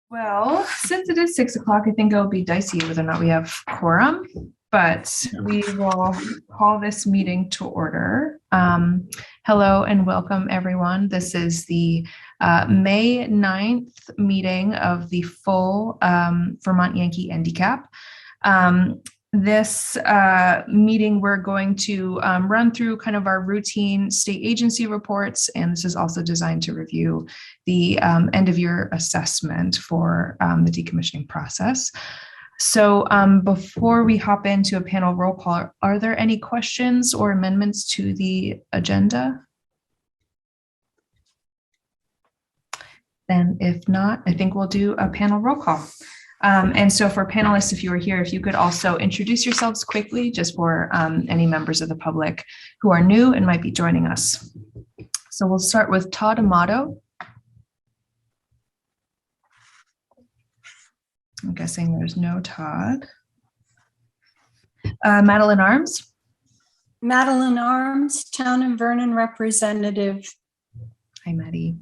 Well, since it is 6 o'clock, I think it'll be dicey whether or not we have quorum, but we will call this meeting to order. Hello and welcome, everyone. This is the May 9th meeting of the full Vermont Yankee NDCAP. This meeting, we're going to run through kind of our routine state agency reports, and this is also designed to review the end of year assessment for the decommissioning process. So before we hop into a panel roll call, are there any questions or amendments to the agenda? Then if not, I think we'll do a panel roll call. And so for panelists, if you were here, if you could also introduce yourselves quickly, just for any members of the public who are new and might be joining us. So we'll start with Todd Amato. I'm guessing there's no Todd. Madeline Arms. Madeline Arms, Town and Vernon representative. Hi, Maddie.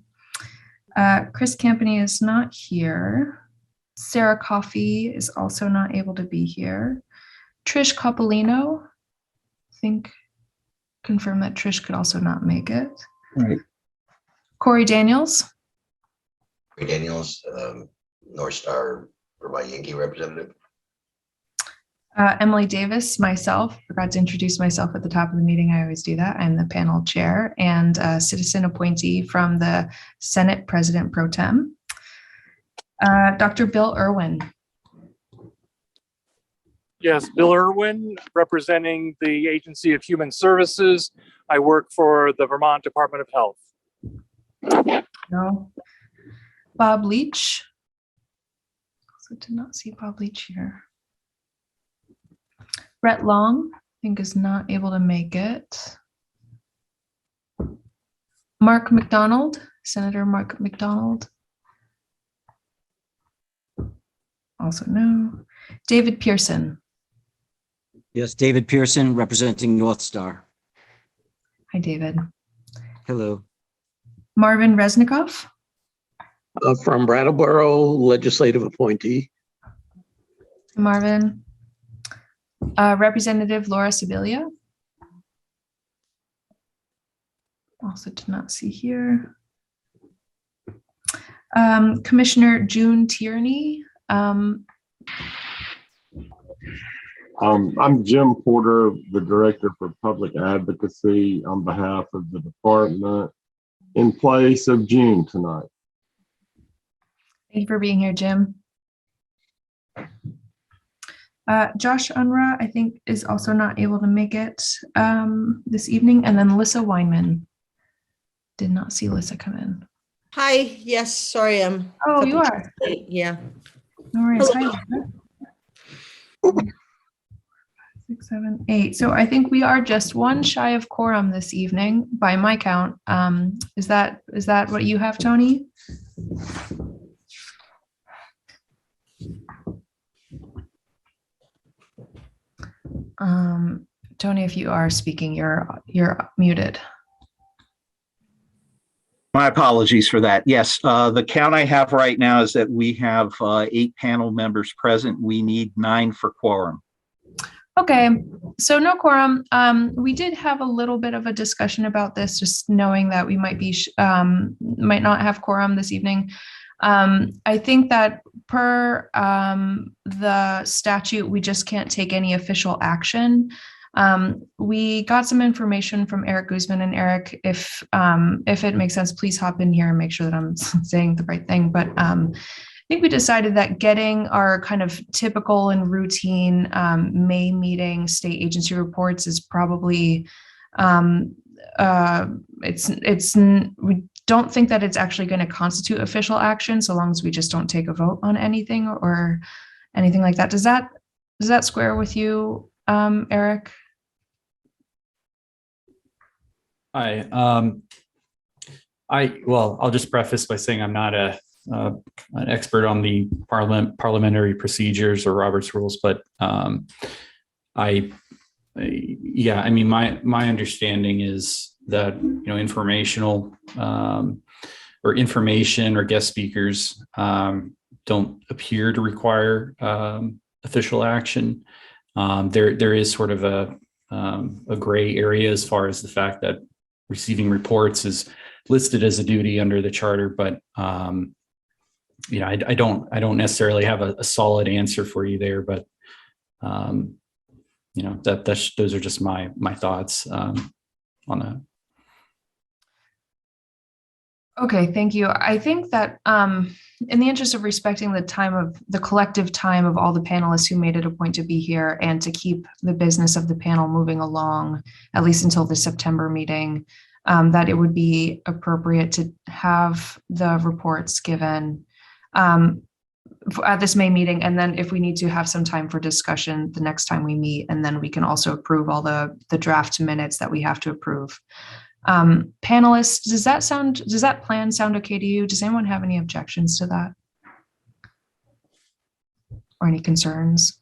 Chris Campany is not here. Sarah Coffey is also not able to be here. Trish Coppolino, I think, confirm that Trish could also not make it. Right. Corey Daniels. Corey Daniels, NorthStar Vermont Yankee representative. Emily Davis, myself, forgot to introduce myself at the top of the meeting. I always do that. I'm the panel chair and citizen appointee from the Senate President Pro Tem. Dr. Bill Irwin. Yes, Bill Irwin, representing the Agency of Human Services. I work for the Vermont Department of Health. No. Bob Leach. Also did not see Bob Leach here. Brett Long, I think, is not able to make it. Mark McDonald, Senator Mark McDonald. Also no. David Pearson. Yes, David Pearson, representing NorthStar. Hi, David. Hello. Marvin Resnikoff. From Brattleboro, legislative appointee. Marvin. Representative Laura Sibilia. Also did not see here. Commissioner June Tierney. I'm Jim Porter, the Director for Public Advocacy on behalf of the department in place of June tonight. Thank you for being here, Jim. Josh Unruh, I think, is also not able to make it this evening. And then Lissa Weinman. Did not see Lissa come in. Hi, yes, sorry, I'm. Oh, you are. Late. Yeah. No worries. Hi, Lissa. 6, 7, 8. So I think we are just one shy of quorum this evening by my count. Is that what you have, Tony? Tony, if you are speaking, you're muted. My apologies for that. Yes, the count I have right now is that we have 8 panel members present. We need 9 for quorum. Okay, so no quorum. We did have a little bit of a discussion about this, just knowing that we might not have quorum this evening. I think that per the statute, we just can't take any official action. We got some information from Eric Guzman, and Eric, if it makes sense, please hop in here and make sure that I'm saying the right thing. But I think we decided that getting our kind of typical and routine May meeting state agency reports is probably we don't think that it's actually going to constitute official action so long as we just don't take a vote on anything or anything like that. Does that square with you, Eric? Hi. I'll just preface by saying I'm not an expert on the parliamentary procedures or Robert's rules, but my understanding is that information or guest speakers don't appear to require official action. There is sort of a gray area as far as the fact that receiving reports is listed as a duty under the charter, but you know, I don't necessarily have a solid answer for you there, but you know, those are just my thoughts on that. Okay, thank you. I think that in the interest of respecting the collective time of all the panelists who made it a point to be here and to keep the business of the panel moving along, at least until the September meeting, that it would be appropriate to have the reports given at this May meeting. And then if we need to have some time for discussion the next time we meet, and then we can also approve all the draft minutes that we have to approve. Panelists, does that plan sound okay to you? Does anyone have any objections to that? Or any concerns?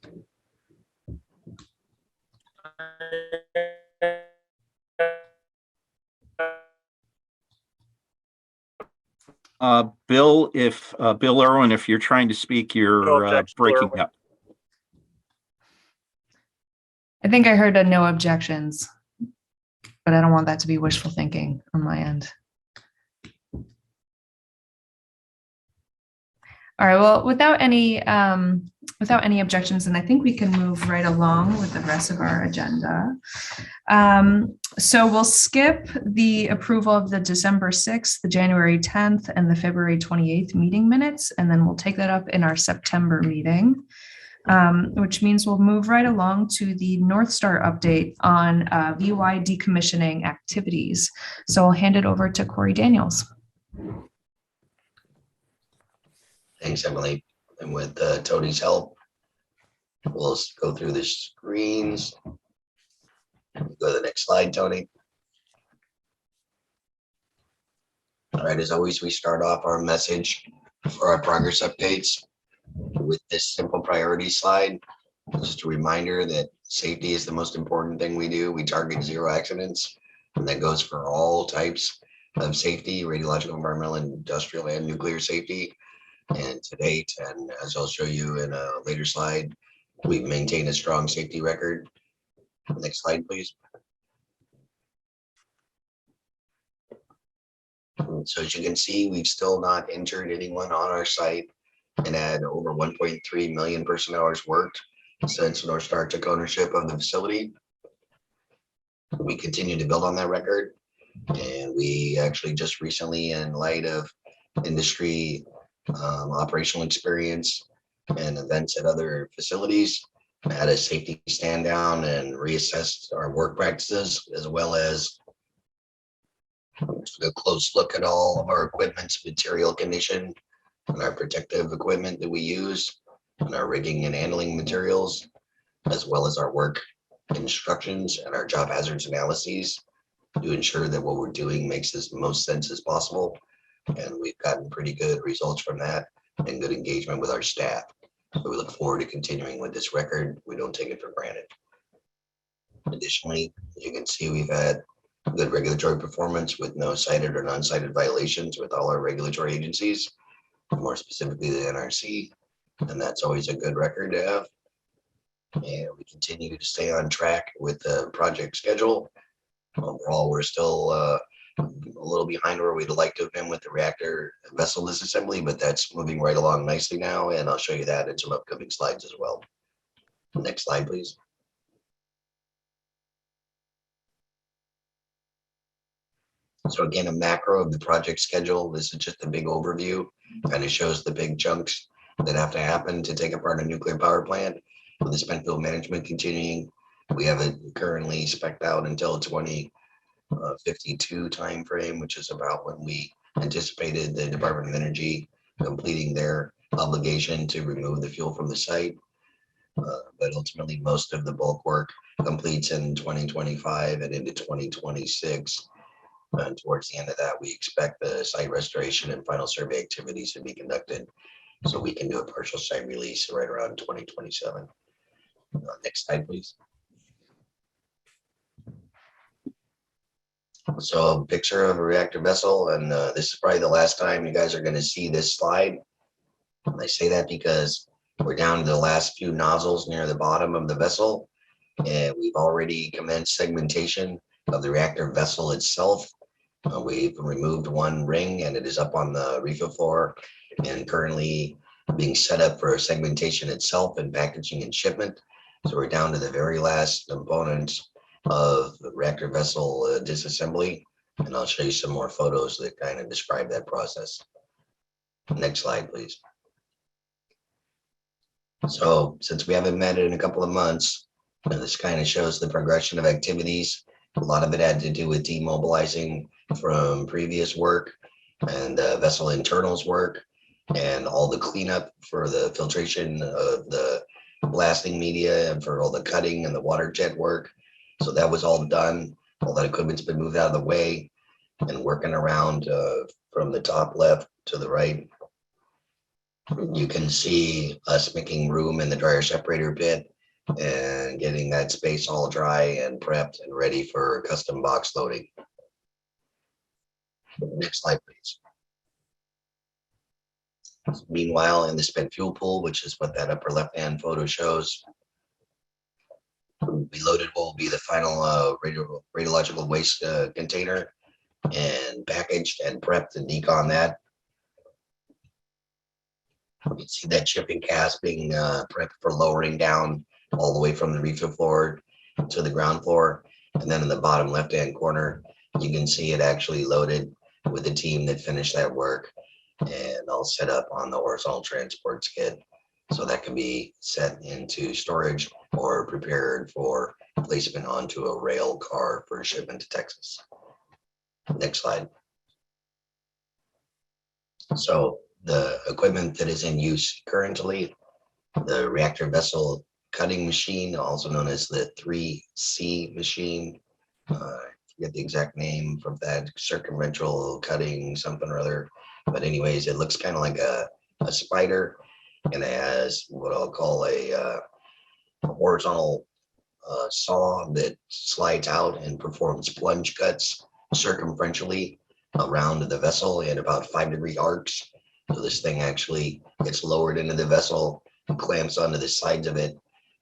Bill, Bill Irwin, if you're trying to speak, you're breaking up. I think I heard a no objections, but I don't want that to be wishful thinking on my end. All right, well, without any objections, then I think we can move right along with the rest of our agenda. So we'll skip the approval of the December 6th, the January 10th, and the February 28th meeting minutes, and then we'll take that up in our September meeting, which means we'll move right along to the NorthStar update on VY decommissioning activities. So I'll hand it over to Corey Daniels. Thanks, Emily. And with Tony's help, we'll go through the screens. Go to the next slide, Tony. All right, as always, we start off our message for our progress updates with this simple priority slide. Just a reminder that safety is the most important thing we do. We target 0 accidents, and that goes for all types of safety, radiological, environmental, industrial, and nuclear safety. And to date, and as I'll show you in a later slide, we've maintained a strong safety record. Next slide, please. So as you can see, we've still not injured anyone on our site and had over 1.3 million person hours worked since NorthStar took ownership of the facility. We continue to build on that record, and we actually just recently, in light of industry operational experience and events at other facilities, had a safety stand down and reassessed our work practices, as well as took a close look at all of our equipment's material condition and our protective equipment that we use and our rigging and handling materials, as well as our work instructions and our job hazards analyses to ensure that what we're doing makes as most sense as possible. And we've gotten pretty good results from that and good engagement with our staff. So we look forward to continuing with this record. We don't take it for granted. Additionally, as you can see, we've had good regulatory performance with no cited or non-cited violations with all our regulatory agencies, more specifically the NRC, and that's always a good record to have. And we continue to stay on track with the project schedule. Overall, we're still a little behind where we'd like to have been with the reactor vessel disassembly, but that's moving right along nicely now, and I'll show you that in some upcoming slides as well. Next slide, please. So again, a macro of the project schedule. This is just a big overview, kind of shows the big chunks that have to happen to take apart a nuclear power plant. With the spent fuel management continuing, we have it currently spec'd out until 2052 timeframe, which is about when we anticipated the Department of Energy completing their obligation to remove the fuel from the site. But ultimately, most of the bulk work completes in 2025 and into 2026. And towards the end of that, we expect the site restoration and final survey activities to be conducted, so we can do a partial site release right around 2027. Next slide, please. So a picture of a reactor vessel, and this is probably the last time you guys are going to see this slide. And I say that because we're down to the last few nozzles near the bottom of the vessel, and we've already commenced segmentation of the reactor vessel itself. We've removed one ring and it is up on the reefer floor and currently being set up for segmentation itself and packaging and shipment. So we're down to the very last components of the reactor vessel disassembly. And I'll show you some more photos that kind of describe that process. Next slide, please. So since we haven't met in a couple of months, this kind of shows the progression of activities. A lot of it had to do with demobilizing from previous work and vessel internals work and all the cleanup for the filtration of the blasting media and for all the cutting and the water jet work. So that was all done. All that equipment's been moved out of the way and working around from the top left to the right. You can see us making room in the dryer separator pit and getting that space all dry and prepped and ready for custom box loading. Next slide, please. Meanwhile, in the spent fuel pool, which is what that upper left-hand photo shows, we loaded what will be the final radiological waste container and packaged and prepped and decon that. You can see that shipping cast being prepped for lowering down all the way from the reefer floor to the ground floor. And then in the bottom left-hand corner, you can see it actually loaded with the team that finished that work and all set up on the horizontal transport skid. So that can be set into storage or prepared for placement onto a rail car for shipment to Texas. Next slide. So the equipment that is in use currently, the reactor vessel cutting machine, also known as the 3C machine. I forget the exact name from that, circumferential cutting something or other. But anyways, it looks kind of like a spider, and it has what I'll call a horizontal saw that slides out and performs plunge cuts circumferentially around the vessel in about 5-degree arcs. So this thing actually gets lowered into the vessel, clamps onto the sides of it,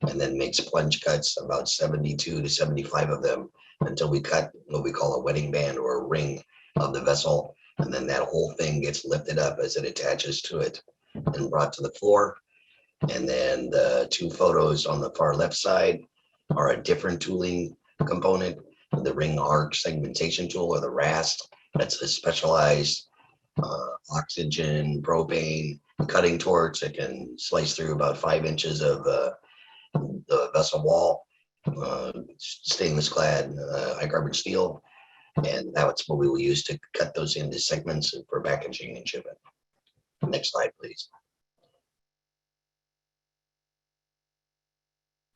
and then makes plunge cuts, about 72 to 75 of them, until we cut what we call a wedding band or a ring of the vessel. And then that whole thing gets lifted up as it attaches to it and brought to the floor. And then the two photos on the far left side are a different tooling component, the ring arc segmentation tool, or the RAST. That's a specialized oxygen, propane cutting torch that can slice through about 5 inches of the vessel wall, stainless clad high carbon steel. And that's what we will use to cut those into segments for packaging and shipment. Next slide, please.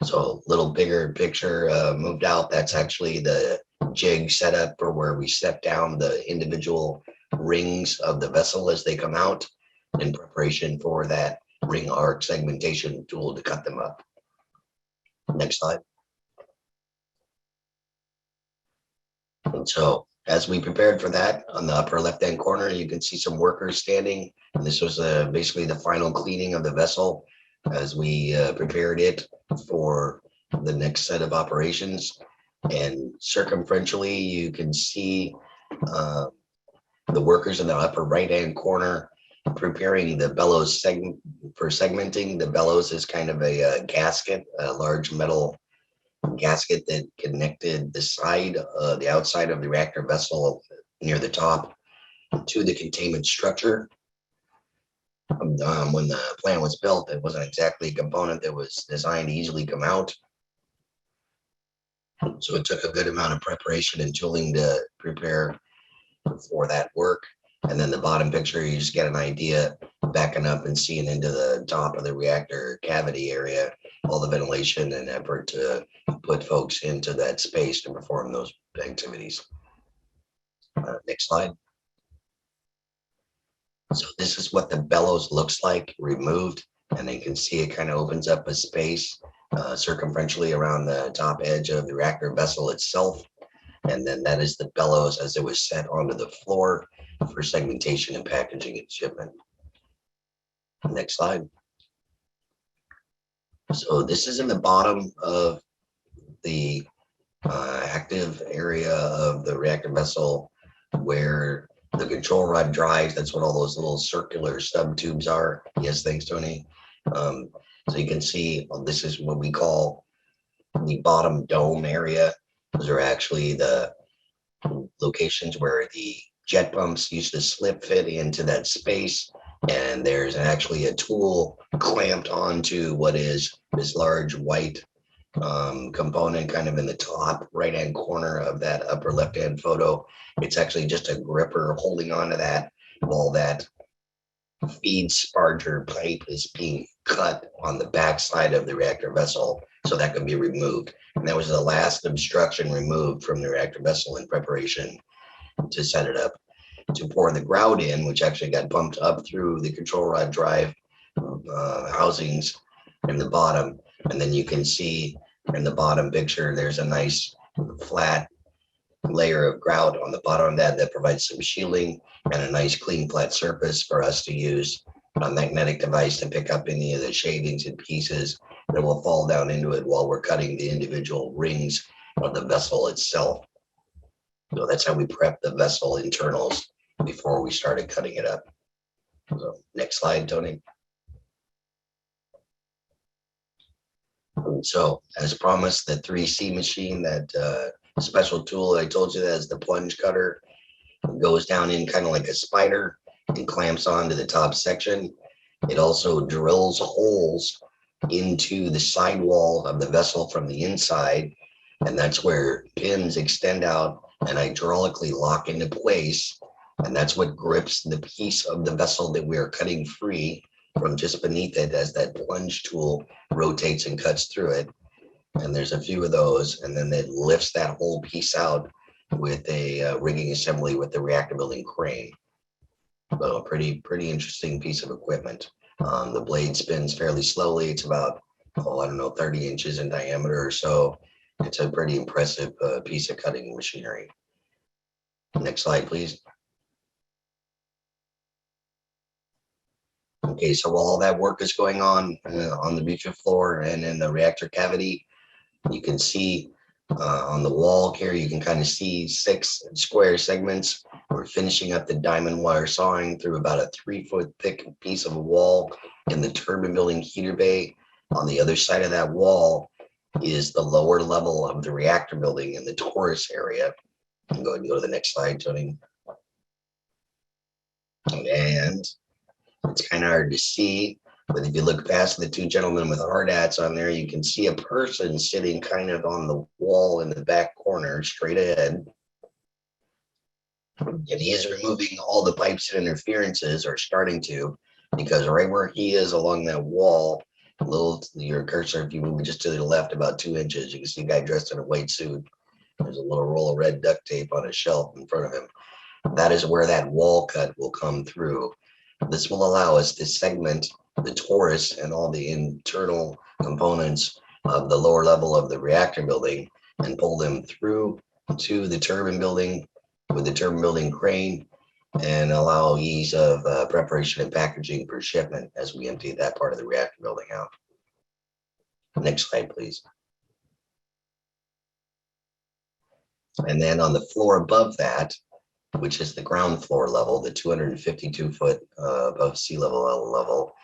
So a little bigger picture moved out. That's actually the jig setup for where we step down the individual rings of the vessel as they come out in preparation for that ring arc segmentation tool to cut them up. Next slide. And so as we prepared for that, on the upper left-hand corner, you can see some workers standing. And this was basically the final cleaning of the vessel as we prepared it for the next set of operations. And circumferentially, you can see the workers in the upper right-hand corner preparing the bellows for segmenting. The bellows is kind of a gasket, a large metal gasket that connected the outside of the reactor vessel near the top to the containment structure. When the plant was built, it wasn't exactly a component that was designed to easily come out. So it took a good amount of preparation and tooling to prepare for that work. And then the bottom picture, you just get an idea, backing up and seeing into the top of the reactor cavity area, all the ventilation and effort to put folks into that space to perform those activities. Next slide. So this is what the bellows looks like removed, and you can see it kind of opens up a space circumferentially around the top edge of the reactor vessel itself. And then that is the bellows as it was set onto the floor for segmentation and packaging and shipment. Next slide. So this is in the bottom of the active area of the reactor vessel where the control rod drives. That's what all those little circular sub tubes are. Yes, thanks, Tony. So you can see this is what we call the bottom dome area. Those are actually the locations where the jet pumps used to slip fit into that space. And there's actually a tool clamped onto what is this large white component kind of in the top right hand corner of that upper left hand photo. It's actually just a gripper holding onto that while that feed sparger pipe is being cut on the backside of the reactor vessel, so that can be removed. And that was the last obstruction removed from the reactor vessel in preparation to set it up to pour the grout in, which actually got pumped up through the control rod drive housings in the bottom. And then you can see in the bottom picture, there's a nice flat layer of grout on the bottom of that provides some shielding and a nice clean flat surface for us to use a magnetic device to pick up any of the shavings and pieces that will fall down into it while we're cutting the individual rings of the vessel itself. So that's how we prep the vessel internals before we started cutting it up. So next slide, Tony. So as promised, the 3C machine, that special tool I told you that is the plunge cutter, goes down in kind of like a spider and clamps onto the top section. It also drills holes into the sidewall of the vessel from the inside, and that's where pins extend out and hydraulically lock into place, and that's what grips the piece of the vessel that we are cutting free from just beneath it as that plunge tool rotates and cuts through it. And there's a few of those, and then it lifts that whole piece out with a rigging assembly with the reactor building crane. So a pretty interesting piece of equipment. The blade spins fairly slowly. It's about, I don't know, 30 inches in diameter or so. It's a pretty impressive piece of cutting machinery. Next slide, please. Okay, so while all that work is going on the beacher floor and in the reactor cavity, you can see on the wall here, you can kind of see 6 square segments. We're finishing up the diamond wire sawing through about a 3-foot thick piece of a wall in the turbine building heater bay. On the other side of that wall is the lower level of the reactor building in the torus area. Go ahead and go to the next slide, Tony. And it's kind of hard to see, but if you look past the 2 gentlemen with hard hats on there, you can see a person sitting kind of on the wall in the back corner, straight ahead. And he is removing all the pipes and interferences, or starting to, because right where he is along that wall, your cursor, if you move it just to the left about 2 inches, you can see a guy dressed in a white suit. There's a little roll of red duct tape on a shelf in front of him. That is where that wall cut will come through. This will allow us to segment the torus and all the internal components of the lower level of the reactor building and pull them through to the turbine building with the turbine building crane, and allow ease of preparation and packaging for shipment as we empty that part of the reactor building out. Next slide, please. And then on the floor above that, which is the ground floor level, the 252-foot above sea level,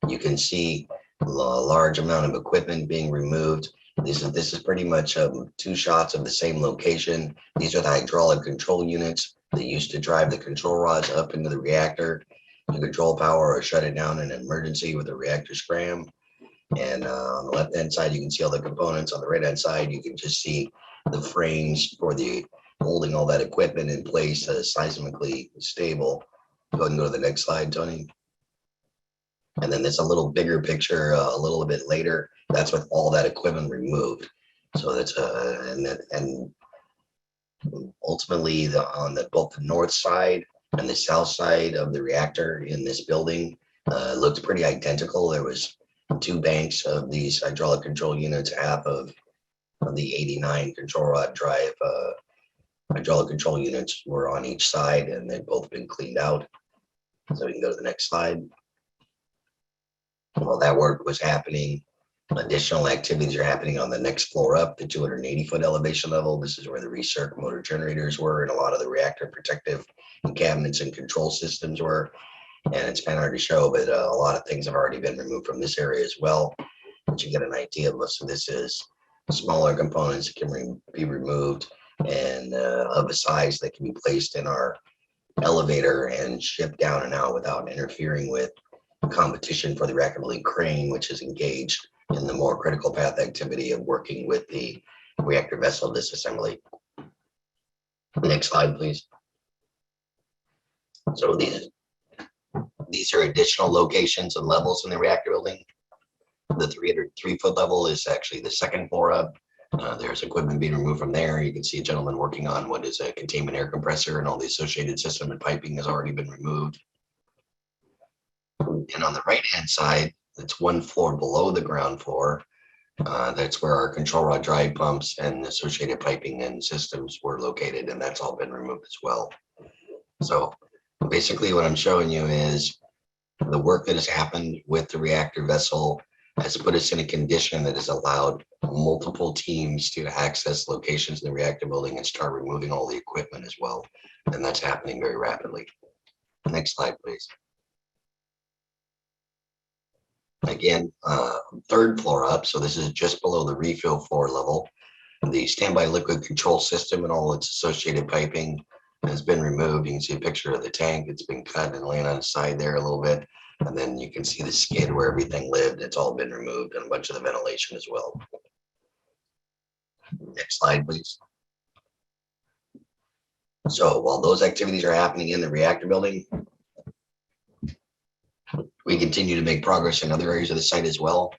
you can see a large amount of equipment being removed. This is pretty much 2 shots of the same location. These are the hydraulic control units that used to drive the control rods up into the reactor to control power or shut it down in an emergency with a reactor scram. And on the left-hand side, you can see all the components. On the right-hand side, you can just see the frames for the holding all that equipment in place, seismically stable. Go ahead and go to the next slide, Tony. And then there's a little bigger picture a little bit later. That's with all that equipment removed. So that's and ultimately on both the north side and the south side of the reactor in this building looked pretty identical. There was 2 banks of these hydraulic control units, half of the 89 control rod drive hydraulic control units were on each side, and they've both been cleaned out. So we can go to the next slide. While that work was happening, additional activities are happening on the next floor up, the 280-foot elevation level. This is where the recirc motor generators were and a lot of the reactor protective cabinets and control systems were. And it's kind of hard to show, but a lot of things have already been removed from this area as well. But you get an idea of most of this is smaller components that can be removed and of a size that can be placed in our elevator and shipped down and out without interfering with competition for the reactor building crane, which is engaged in the more critical path activity of working with the reactor vessel disassembly. Next slide, please. So these are additional locations and levels in the reactor building. The 303-foot level is actually the second floor up. There's equipment being removed from there. You can see a gentleman working on what is a containment air compressor, and all the associated system and piping has already been removed. And on the right-hand side, it's one floor below the ground floor. That's where our control rod drive pumps and associated piping and systems were located, and that's all been removed as well. So basically what I'm showing you is the work that has happened with the reactor vessel has put us in a condition that has allowed multiple teams to access locations in the reactor building and start removing all the equipment as well. And that's happening very rapidly. Next slide, please. Again, third floor up. So this is just below the refill floor level. The standby liquid control system and all its associated piping has been removed. You can see a picture of the tank. It's been cut and laying on its side there a little bit. And then you can see the skid where everything lived. It's all been removed, and a bunch of the ventilation as well. Next slide, please. So while those activities are happening in the reactor building, we continue to make progress in other areas of the site as well.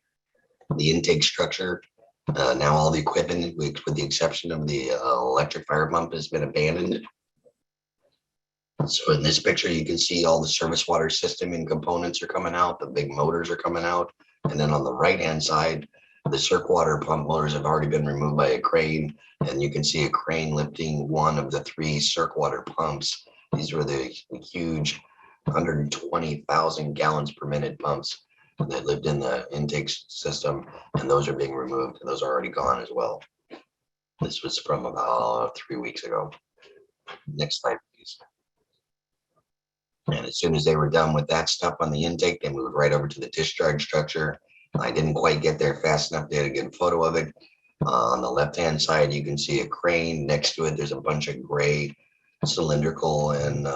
The intake structure, now all the equipment, with the exception of the electric fire pump, has been abandoned. So in this picture, you can see all the service water system and components are coming out. The big motors are coming out. And then on the right-hand side, the circ water pump motors have already been removed by a crane. And you can see a crane lifting one of the 3 circ water pumps. These were the huge 120,000 gallons per minute pumps that lived in the intake system. And those are being removed. And those are already gone as well. This was from about 3 weeks ago. Next slide, please. And as soon as they were done with that stuff on the intake, they moved right over to the discharge structure. I didn't quite get there fast enough to get a good photo of it. On the left-hand side, you can see a crane. Next to it, there's a bunch of gray cylindrical and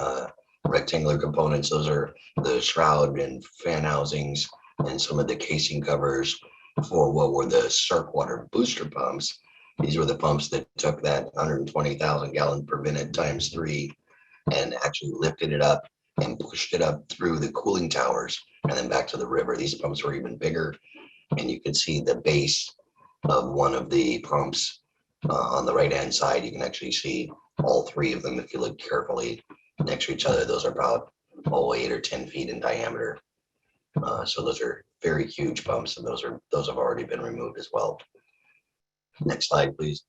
rectangular components. Those are the shroud and fan housings and some of the casing covers for what were the circ water booster pumps. These were the pumps that took that 120,000 gallon per minute times 3 and actually lifted it up and pushed it up through the cooling towers and then back to the river. These pumps were even bigger, and you can see the base of one of the pumps on the right-hand side. You can actually see all 3 of them if you look carefully next to each other. Those are about 8 or 10 feet in diameter. So those are very huge pumps, and those have already been removed as well. Next slide, please.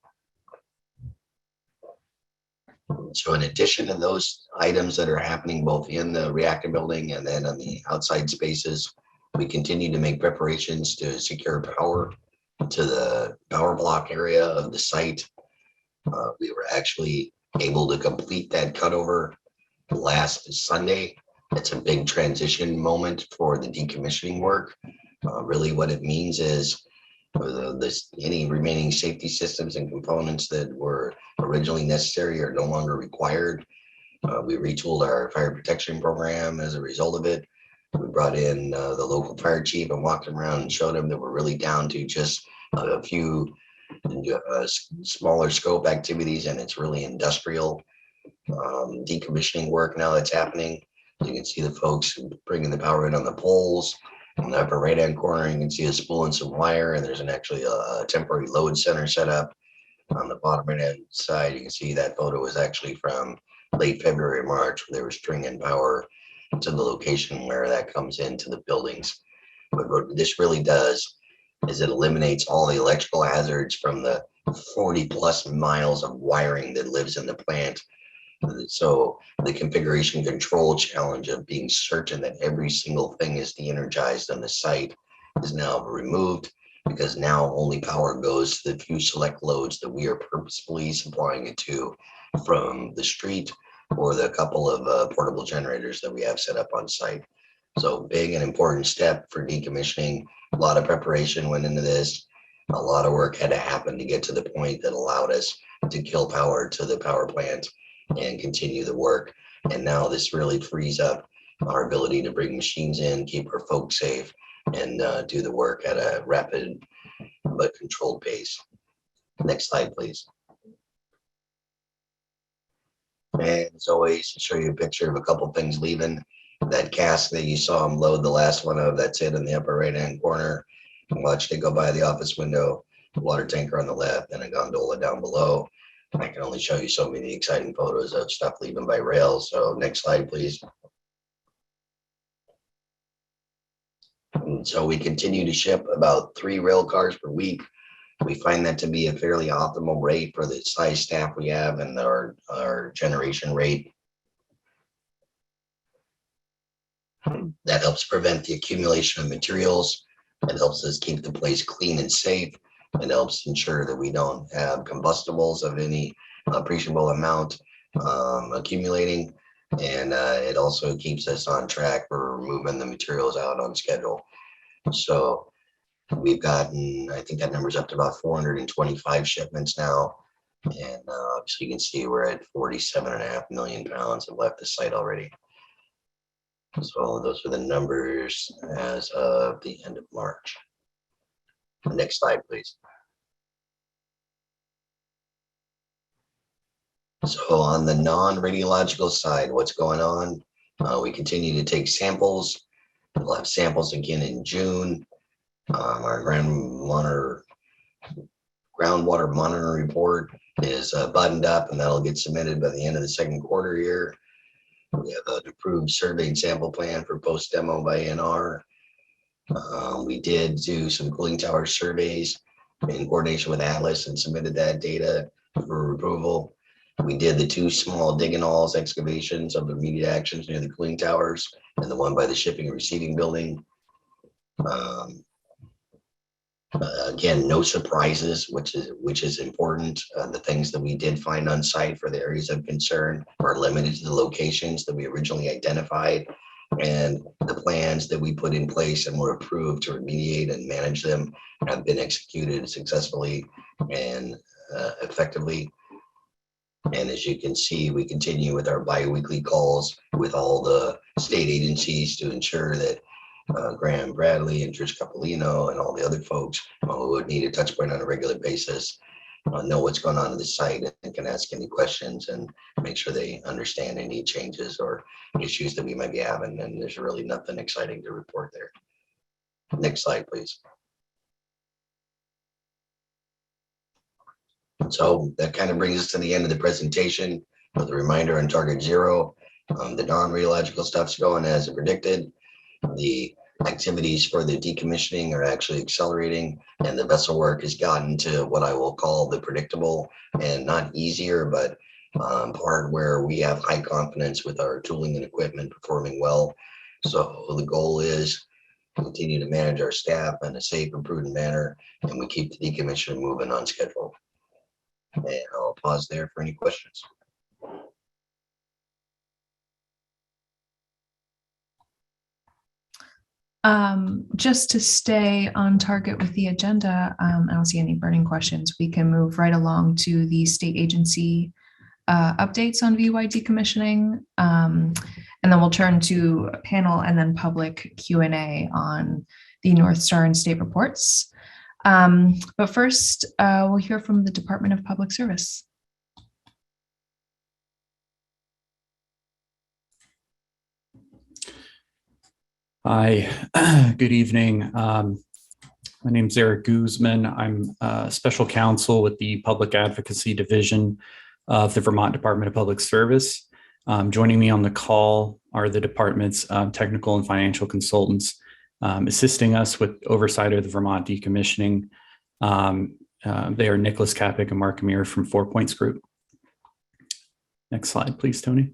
So in addition to those items that are happening both in the reactor building and then on the outside spaces, we continue to make preparations to secure power to the power block area of the site. We were actually able to complete that cutover last Sunday. It's a big transition moment for the decommissioning work. Really what it means is any remaining safety systems and components that were originally necessary are no longer required. We retooled our fire protection program as a result of it. We brought in the local fire chief and walked him around and showed him that we're really down to just a few smaller scope activities, and it's really industrial decommissioning work now that's happening. You can see the folks bringing the power in on the poles. On the upper right-hand corner, you can see a spool and some wire, and there's actually a temporary load center set up. On the bottom right-hand side, you can see that photo is actually from late February, March, where they were stringing power to the location where that comes into the buildings. But what this really does is it eliminates all the electrical hazards from the 40+ miles of wiring that lives in the plant. So the configuration control challenge of being certain that every single thing is de-energized on the site is now removed, because now only power goes to the few select loads that we are purposefully supplying it to from the street or the couple of portable generators that we have set up on site. So big and important step for decommissioning. A lot of preparation went into this. A lot of work had to happen to get to the point that allowed us to kill power to the power plant and continue the work. And now this really frees up our ability to bring machines in, keep our folks safe, and do the work at a rapid but controlled pace. Next slide, please. And as always, I'll show you a picture of a couple things leaving. That cask that you saw him load the last one of, that's it in the upper right-hand corner. Watched it go by the office window, the water tanker on the left, and a gondola down below. I can only show you so many exciting photos of stuff leaving by rail. So next slide, please. And so we continue to ship about 3 rail cars per week. We find that to be a fairly optimal rate for the size staff we have and our generation rate. That helps prevent the accumulation of materials. It helps us keep the place clean and safe. It helps ensure that we don't have combustibles of any appreciable amount accumulating. And it also keeps us on track for moving the materials out on schedule. So we've gotten, I think that number's up to about 425 shipments now. And obviously you can see we're at 47.5 million pounds have left the site already. So those are the numbers as of the end of March. Next slide, please. So on the non-radiological side, what's going on? We continue to take samples. We'll have samples again in June. Our groundwater monitoring report is buttoned up, and that'll get submitted by the end of the second quarter here. We have an approved surveyed sample plan for post-demo by ANR. We did do some cooling tower surveys in coordination with Atlas and submitted that data for approval. We did the 2 small dig-and-alls excavations of immediate actions near the cooling towers and the one by the shipping and receiving building. Again, no surprises, which is important. The things that we did find on site for the areas of concern are limited to the locations that we originally identified, and the plans that we put in place and were approved to remediate and manage them have been executed successfully and effectively. And as you can see, we continue with our bi-weekly calls with all the state agencies to ensure that Graham Bradley and Trish Capolino and all the other folks who would need a touch point on a regular basis know what's going on in the site and can ask any questions and make sure they understand any changes or issues that we might be having. And there's really nothing exciting to report there. Next slide, please. So that kind of brings us to the end of the presentation with a reminder on target 0. The non-radiological stuff's going as predicted. The activities for the decommissioning are actually accelerating, and the vessel work has gotten to what I will call the predictable and not easier, but part where we have high confidence with our tooling and equipment performing well. So the goal is to continue to manage our staff in a safe and prudent manner, and we keep the decommission moving on schedule. And I'll pause there for any questions. Just to stay on target with the agenda, I don't see any burning questions. We can move right along to the state agency updates on VY decommissioning, and then we'll turn to panel and then public Q&A on the NorthStar and state reports. But first, we'll hear from the Department of Public Service. Hi, good evening. My name is Eric Guzman. I'm special counsel with the Public Advocacy Division of the Vermont Department of Public Service. Joining me on the call are the department's technical and financial consultants assisting us with oversight of the Vermont decommissioning. They are Nicholas Kapik and Mark Amir from 4 Points Group. Next slide, please, Tony.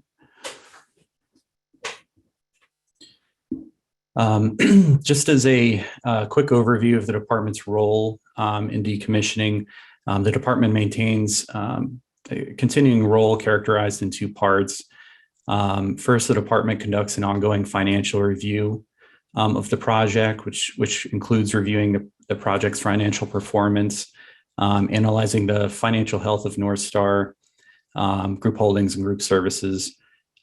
Just as a quick overview of the department's role in decommissioning, the department maintains a continuing role characterized in two parts. First, the department conducts an ongoing financial review of the project, which includes reviewing the project's financial performance, analyzing the financial health of NorthStar, group holdings and group services,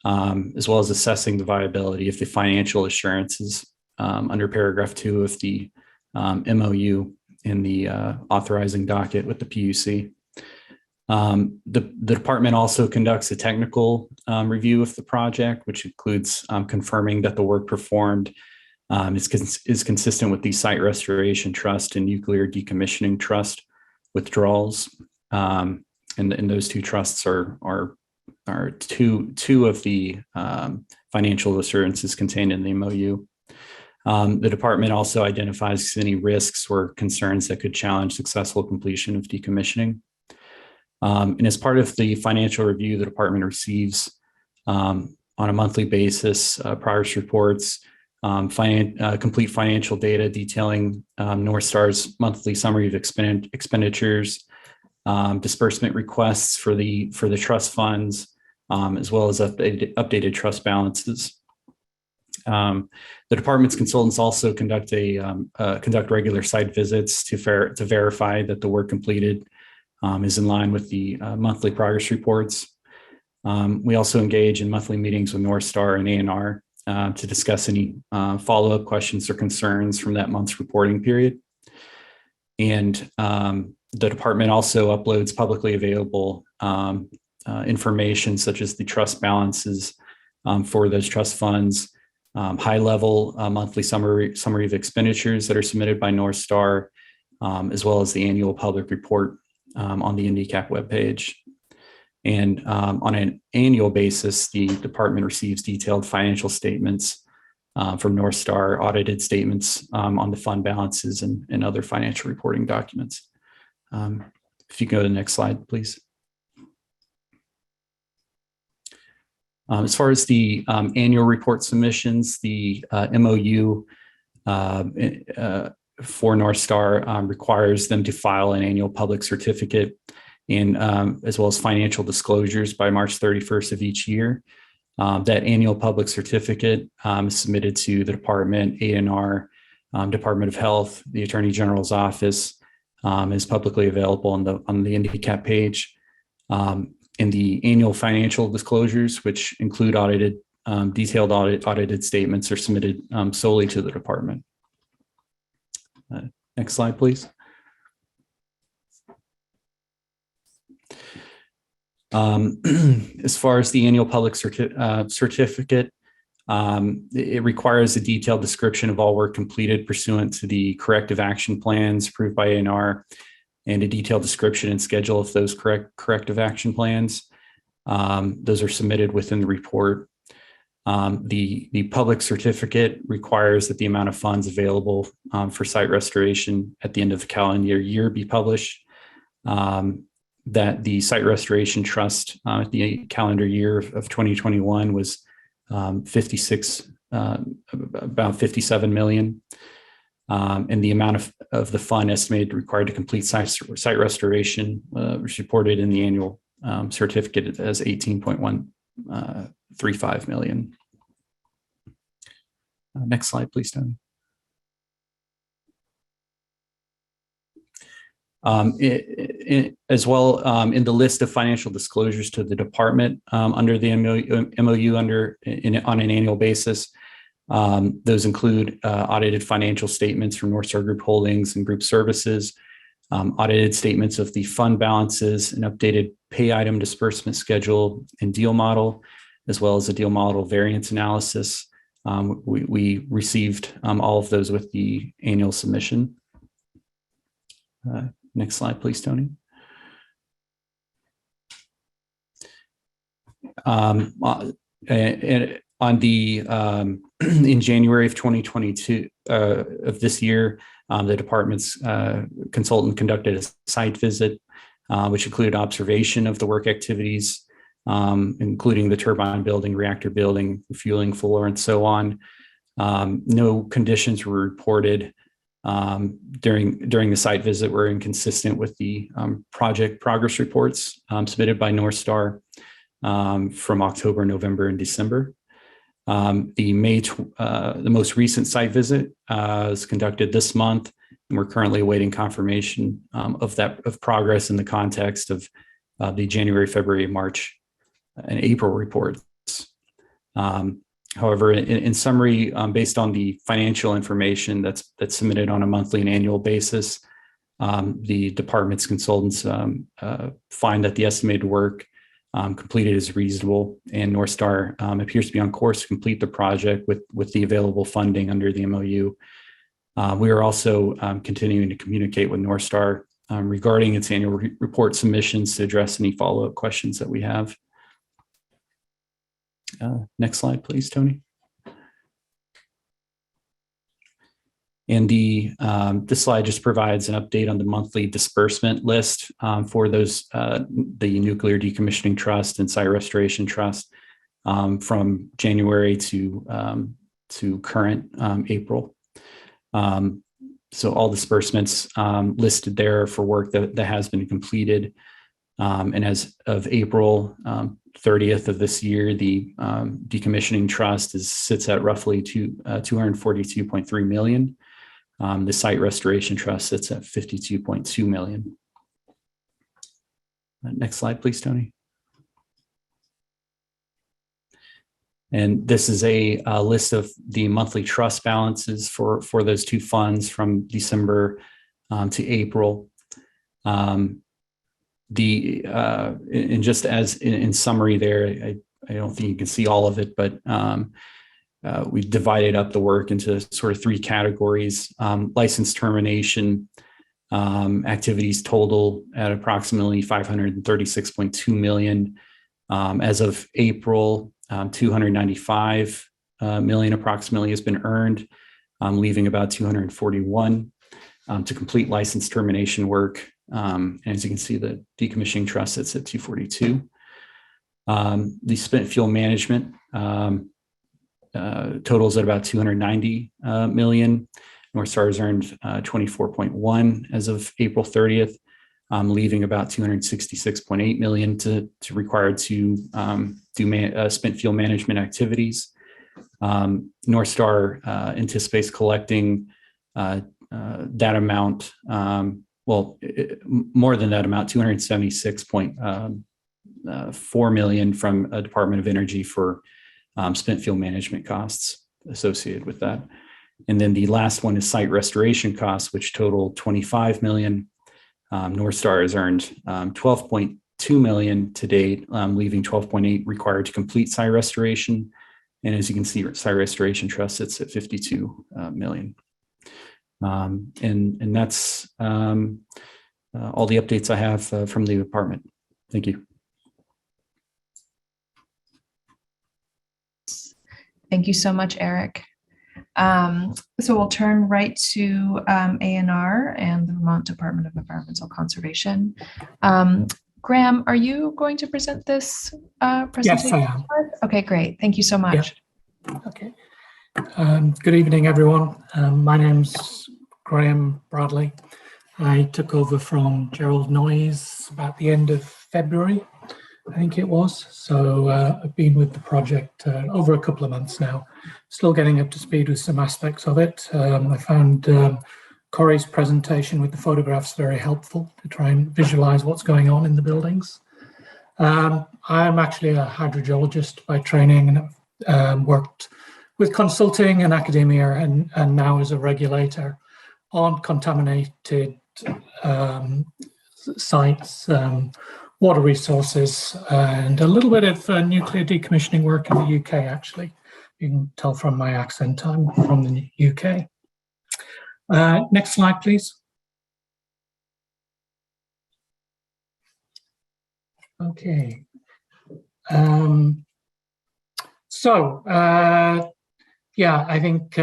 as well as assessing the viability of the financial assurances under paragraph 2 of the MOU in the authorizing docket with the PUC. The department also conducts a technical review of the project, which includes confirming that the work performed is consistent with the Site Restoration Trust and Nuclear Decommissioning Trust withdrawals. And those two trusts are two of the financial assurances contained in the MOU. The department also identifies any risks or concerns that could challenge successful completion of decommissioning. And as part of the financial review, the department receives on a monthly basis progress reports, complete financial data detailing NorthStar's monthly summary of expenditures, disbursement requests for the trust funds, as well as updated trust balances. The department's consultants also conduct regular site visits to verify that the work completed is in line with the monthly progress reports. We also engage in monthly meetings with NorthStar and A&R to discuss any follow-up questions or concerns from that month's reporting period. And the department also uploads publicly available information such as the trust balances for those trust funds, high-level monthly summary of expenditures that are submitted by NorthStar, as well as the annual public report on the NDCAP webpage. And on an annual basis, the department receives detailed financial statements from NorthStar, audited statements on the fund balances and other financial reporting documents. If you go to the next slide, please. As far as the annual report submissions, the MOU for NorthStar requires them to file an annual public certificate and as well as financial disclosures by March 31st of each year. That annual public certificate is submitted to the department, A&R, Department of Health, the Attorney General's office, is publicly available on the NDCAP page. In the annual financial disclosures, which include detailed audited statements, are submitted solely to the department. Next slide, please. As far as the annual public certificate, it requires a detailed description of all work completed pursuant to the corrective action plans approved by A&R, and a detailed description and schedule of those corrective action plans. Those are submitted within the report. The public certificate requires that the amount of funds available for site restoration at the end of the calendar year be published. That the Site Restoration Trust at the calendar year of 2021 was about 57 million. And the amount of the fund estimated required to complete site restoration was reported in the annual certificate as 18.135 million. Next slide, please, Tony. As well, in the list of financial disclosures to the department under the MOU on an annual basis, those include audited financial statements from NorthStar Group Holdings and Group Services, audited statements of the fund balances, an updated pay item disbursement schedule and deal model, as well as a deal model variance analysis. We received all of those with the annual submission. Next slide, please, Tony. In January of 2022 of this year, the department's consultant conducted a site visit, which included observation of the work activities including the turbine building, reactor building, fueling floor, and so on. No conditions were reported during the site visit were inconsistent with the project progress reports submitted by NorthStar from October, November, and December. The most recent site visit was conducted this month, and we're currently awaiting confirmation of progress in the context of the January, February, March, and April reports. However, in summary, based on the financial information that's submitted on a monthly and annual basis, the department's consultants find that the estimated work completed is reasonable, and NorthStar appears to be on course to complete the project with the available funding under the MOU. We are also continuing to communicate with NorthStar regarding its annual report submissions to address any follow-up questions that we have. Next slide, please, Tony. And this slide just provides an update on the monthly disbursement list for those, the Nuclear Decommissioning Trust and Site Restoration Trust from January to current April. So all disbursements listed there for work that has been completed. And as of April 30th of this year, the Decommissioning Trust sits at roughly $242.3 million. The Site Restoration Trust sits at $52.2 million. Next slide, please, Tony. And this is a list of the monthly trust balances for those two funds from December to April. And just as in summary there, I don't think you can see all of it, but we divided up the work into sort of three categories. License termination activities total at approximately $536.2 million. As of April, $295 million approximately has been earned, leaving about $241 to complete license termination work. As you can see, the decommissioning trust sits at $242. The spent fuel management totals at about $290 million. NorthStar has earned 24.1 as of April 30th, leaving about $266.8 million to required to do spent fuel management activities. NorthStar anticipates collecting that amount, more than that amount, $276.4 million from a Department of Energy for spent fuel management costs associated with that. And then the last one is site restoration costs, which total $25 million. NorthStar has earned $12.2 million to date, leaving $12.8 required to complete site restoration. And as you can see, Site Restoration Trust sits at $52 million. And that's all the updates I have from the department. Thank you. Thank you so much, Eric. So we'll turn right to ANR and the Vermont Department of Environmental Conservation. Graham, are you going to present this presentation? Yes, I am. Okay, great. Thank you so much. Yeah. Okay. Good evening, everyone. My name's Graham Bradley. I took over from Gerald Noyes about the end of February, I think it was. So I've been with the project over a couple of months now, still getting up to speed with some aspects of it. I found Corey's presentation with the photographs very helpful to try and visualize what's going on in the buildings. I'm actually a hydrogeologist by training and worked with consulting and academia and now as a regulator on contaminated sites, water resources, and a little bit of nuclear decommissioning work in the UK, actually. You can tell from my accent, I'm from the UK. Next slide, please. Okay. Yeah, I think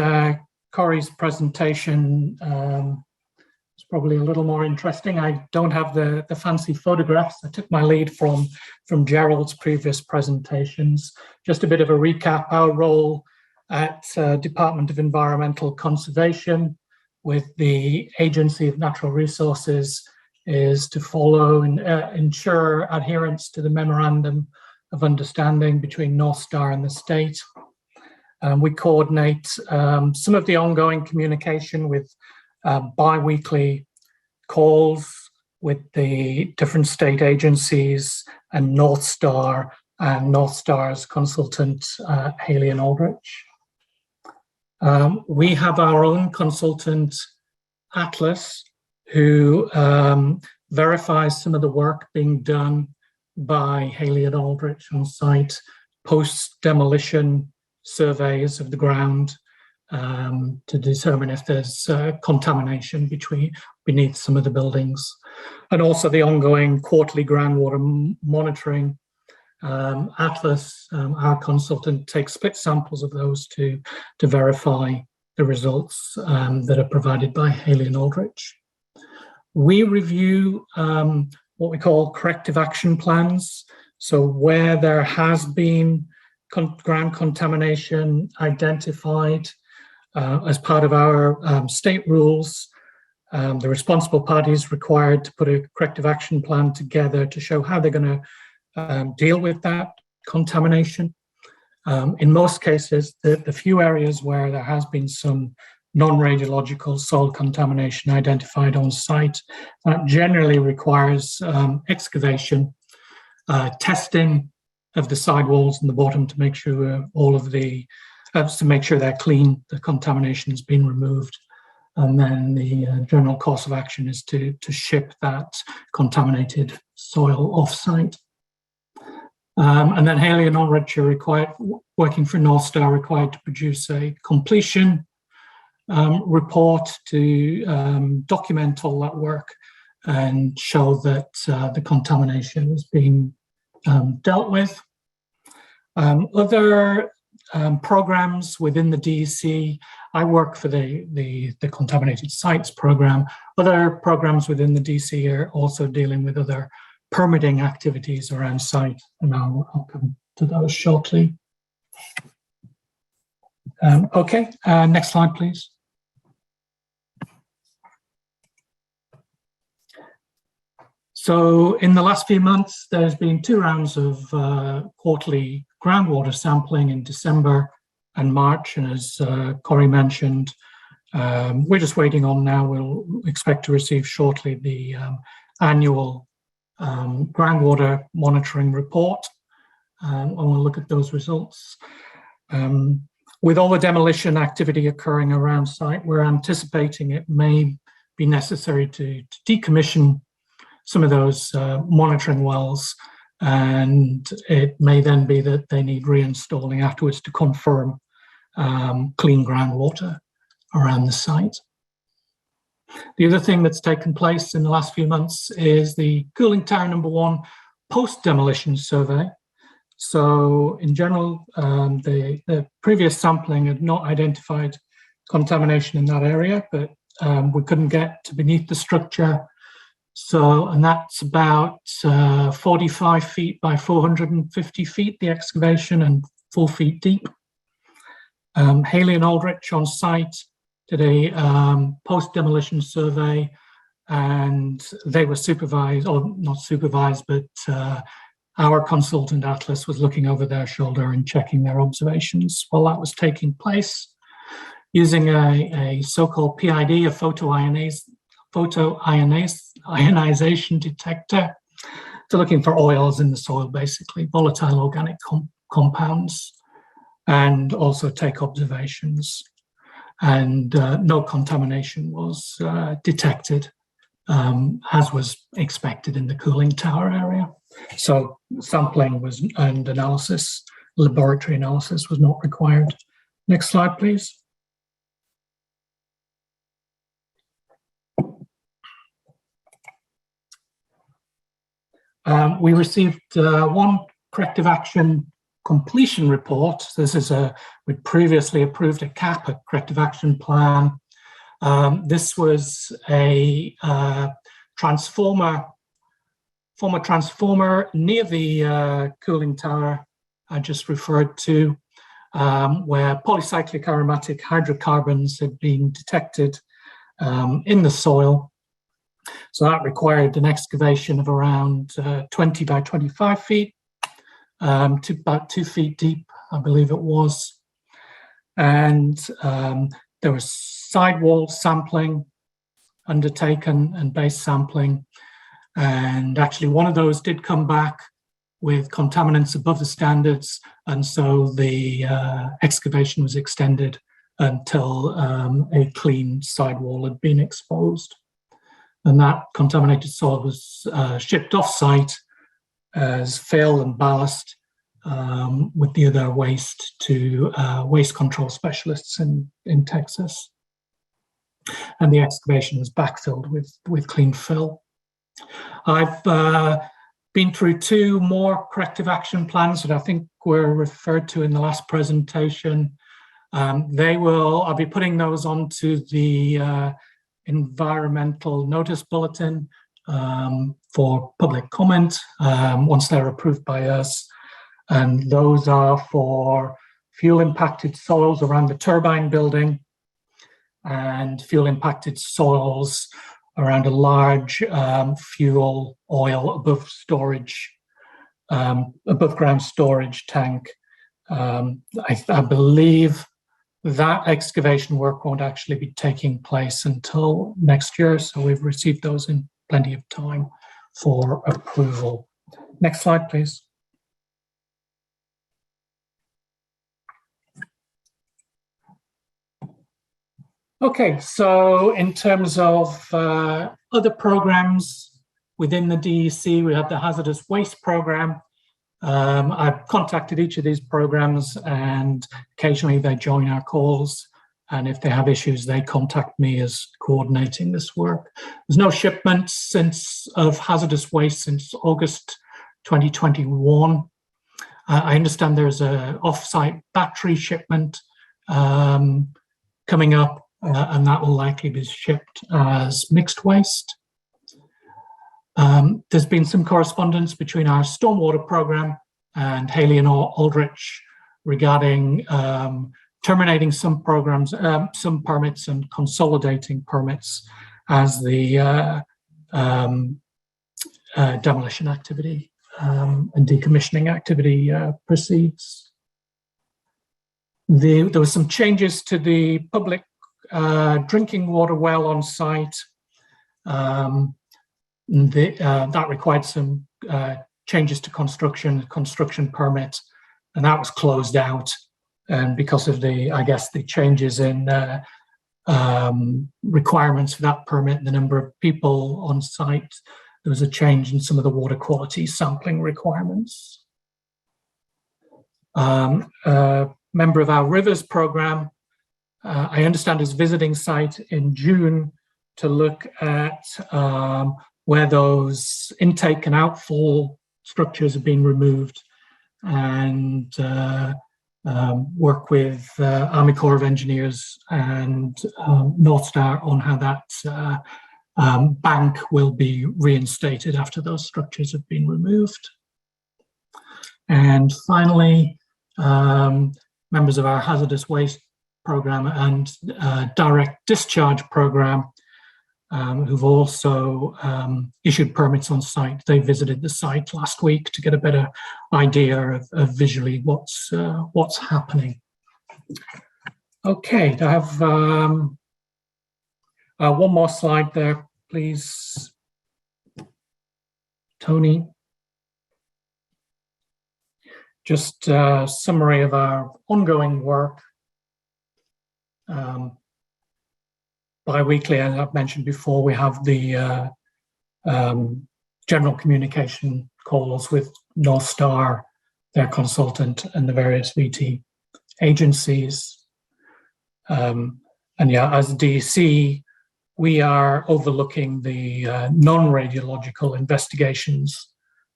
Corey's presentation was probably a little more interesting. I don't have the fancy photographs. I took my lead from Gerald's previous presentations. Just a bit of a recap. Our role at Department of Environmental Conservation with the Agency of Natural Resources is to follow and ensure adherence to the Memorandum of Understanding between NorthStar and the state. We coordinate some of the ongoing communication with bi-weekly calls with the different state agencies and NorthStar and NorthStar's consultant, Haley and Aldrich. We have our own consultant, Atlas, who verifies some of the work being done by Haley and Aldrich on site, post-demolition surveys of the ground to determine if there's contamination beneath some of the buildings, and also the ongoing quarterly groundwater monitoring. Atlas, our consultant, takes split samples of those to verify the results that are provided by Haley and Aldrich. We review what we call corrective action plans. So where there has been ground contamination identified as part of our state rules, the responsible party is required to put a corrective action plan together to show how they're going to deal with that contamination. In most cases, the few areas where there has been some non-radiological soil contamination identified on site, that generally requires excavation, testing of the sidewalls and the bottom to make sure they're clean, the contamination has been removed. And then the general course of action is to ship that contaminated soil off-site. And then Haley and Aldrich are required, working for NorthStar, required to produce a completion report to document all that work and show that the contamination has been dealt with. Other programs within the DEC, I work for the Contaminated Sites program. Other programs within the DEC are also dealing with other permitting activities around site, and I'll come to those shortly. Okay, next slide, please. So in the last few months, there's been 2 rounds of quarterly groundwater sampling in December and March. And as Corey mentioned, we're just waiting on now. We'll expect to receive shortly the annual groundwater monitoring report. And we'll look at those results. With all the demolition activity occurring around site, we're anticipating it may be necessary to decommission some of those monitoring wells, and it may then be that they need reinstalling afterwards to confirm clean groundwater around the site. The other thing that's taken place in the last few months is the cooling tower number 1 post-demolition survey. So in general, the previous sampling had not identified contamination in that area, but we couldn't get to beneath the structure. So, and that's about 45 feet by 450 feet, the excavation, and 4 feet deep. Haley and Aldrich on site did a post-demolition survey, and they were supervised, or not supervised, but our consultant Atlas was looking over their shoulder and checking their observations while that was taking place, using a so-called PID, a photoionization detector. So looking for oils in the soil, basically, volatile organic compounds, and also take observations. And no contamination was detected, as was expected in the cooling tower area. So sampling and analysis, laboratory analysis was not required. Next slide, please. We received 1 corrective action completion report. This is we previously approved a CAP, a corrective action plan, This was a former transformer near the cooling tower I just referred to, where polycyclic aromatic hydrocarbons had been detected in the soil. So that required an excavation of around 20 by 25 feet, to about 2 feet deep, I believe it was. And there was sidewall sampling undertaken and base sampling. And actually one of those did come back with contaminants above the standards. And so the excavation was extended until a clean sidewall had been exposed. And that contaminated soil was shipped off-site as fill and ballast with the other waste to waste control specialists in Texas. And the excavation was backfilled with clean fill. I've been through 2 more corrective action plans that I think were referred to in the last presentation. I'll be putting those onto the environmental notice bulletin for public comment once they're approved by us. And those are for fuel impacted soils around the turbine building and fuel impacted soils around a large fuel oil above ground storage tank. I believe that excavation work won't actually be taking place until next year, so we've received those in plenty of time for approval. Next slide, please. Okay, so in terms of other programs within the DEC, we have the hazardous waste program. I've contacted each of these programs and occasionally they join our calls. And if they have issues, they contact me as coordinating this work. There's no shipments of hazardous waste since August 2021. I understand there's an off-site battery shipment coming up, and that will likely be shipped as mixed waste. There's been some correspondence between our stormwater program and Haley and Aldrich regarding terminating some programs, some permits and consolidating permits as the demolition activity and decommissioning activity proceeds. There were some changes to the public drinking water well on site. That required some changes to construction permit, and that was closed out. And because of the changes in requirements for that permit and the number of people on site, there was a change in some of the water quality sampling requirements. Member of our rivers program, I understand, is visiting site in June to look at where those intake and outfall structures have been removed, and work with Army Corps of Engineers and NorthStar on how that bank will be reinstated after those structures have been removed. And finally, members of our hazardous waste program and direct discharge program who've also issued permits on site. They visited the site last week to get a better idea of visually what's happening. Okay, I have one more slide there, please, Tony. Just a summary of our ongoing work. Bi-weekly, as I've mentioned before, we have the general communication calls with NorthStar, their consultant, and the various VT agencies. And yeah, as DEC, we are overlooking the non-radiological investigations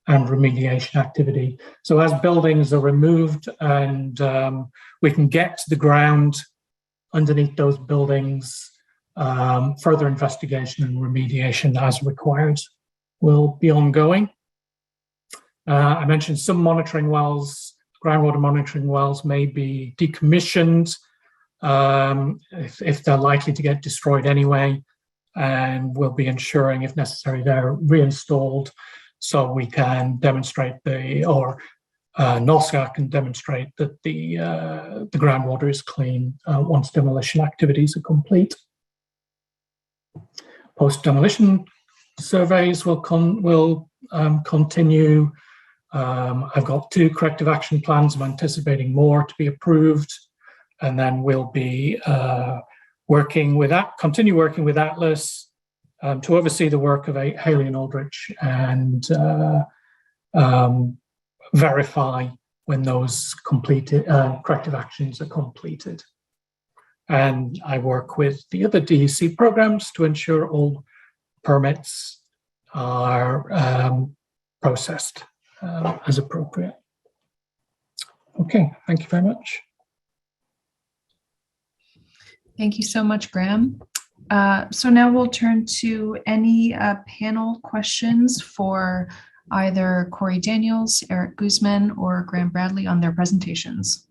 and remediation activity. So as buildings are removed and we can get to the ground underneath those buildings, Further investigation and remediation as required will be ongoing. I mentioned some monitoring wells, groundwater monitoring wells may be decommissioned if they're likely to get destroyed anyway, and we'll be ensuring, if necessary, they're reinstalled so we can demonstrate NorthStar can demonstrate that the groundwater is clean once demolition activities are complete. Post-demolition surveys will continue. I've got 2 corrective action plans. I'm anticipating more to be approved, and then we'll be continue working with Atlas to oversee the work of Haley and Aldrich and verify when those completed corrective actions are completed. And I work with the other DEC programs to ensure all permits are processed as appropriate. Okay, thank you very much. Thank you so much, Graham. So now we'll turn to any panel questions for either Corey Daniels, Eric Guzman, or Graham Bradley on their presentations.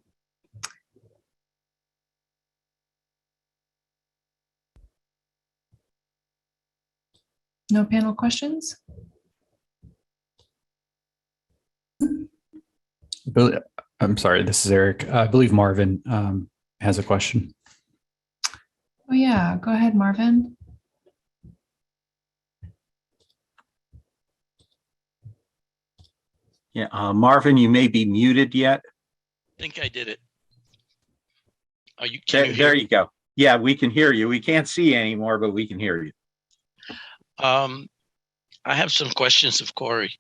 No panel questions? I'm sorry, this is Eric. I believe Marvin has a question. Oh yeah, go ahead, Marvin. Yeah, Marvin, you may be muted yet. I think I did it. Are you? There you go. Yeah, we can hear you. We can't see you anymore, but we can hear you. I have some questions of Corey.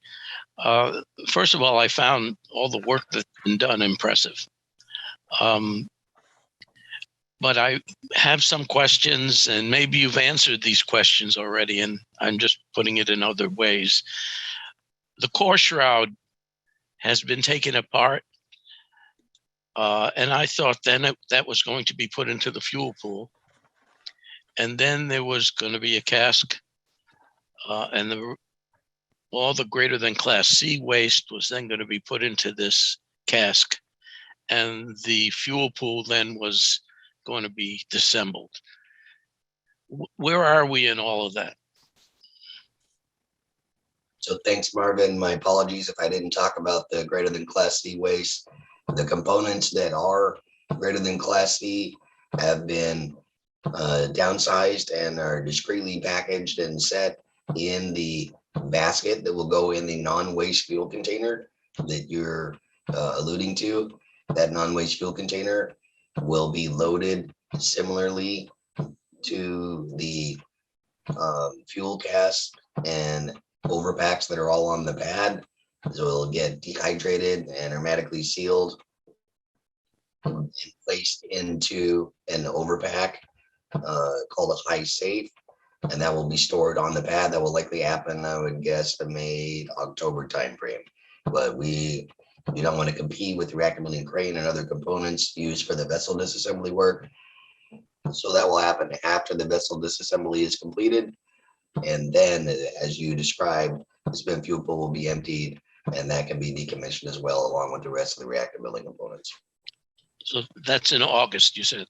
First of all, I found all the work that's been done impressive. But I have some questions, and maybe you've answered these questions already, and I'm just putting it in other ways. The core shroud has been taken apart, and I thought then that was going to be put into the fuel pool. And then there was going to be a cask, and all the greater than Class C waste was then going to be put into this cask, and the fuel pool then was going to be disassembled. Where are we in all of that? So thanks, Marvin. My apologies if I didn't talk about the greater than Class C waste. The components that are greater than Class C have been downsized and are discreetly packaged and set in the basket that will go in the non-waste fuel container that you're alluding to. That non-waste fuel container will be loaded similarly to the fuel casks and overpacks that are all on the pad. So it'll get dehydrated and hermetically sealed and placed into an overpack called a high safe, and that will be stored on the pad. That will likely happen, I would guess, the May, October timeframe. But we don't want to compete with the reactor milling crane and other components used for the vessel disassembly work. So that will happen after the vessel disassembly is completed. And then, as you described, the spent fuel pool will be emptied, and that can be decommissioned as well, along with the rest of the reactor milling components. So that's in August, you said?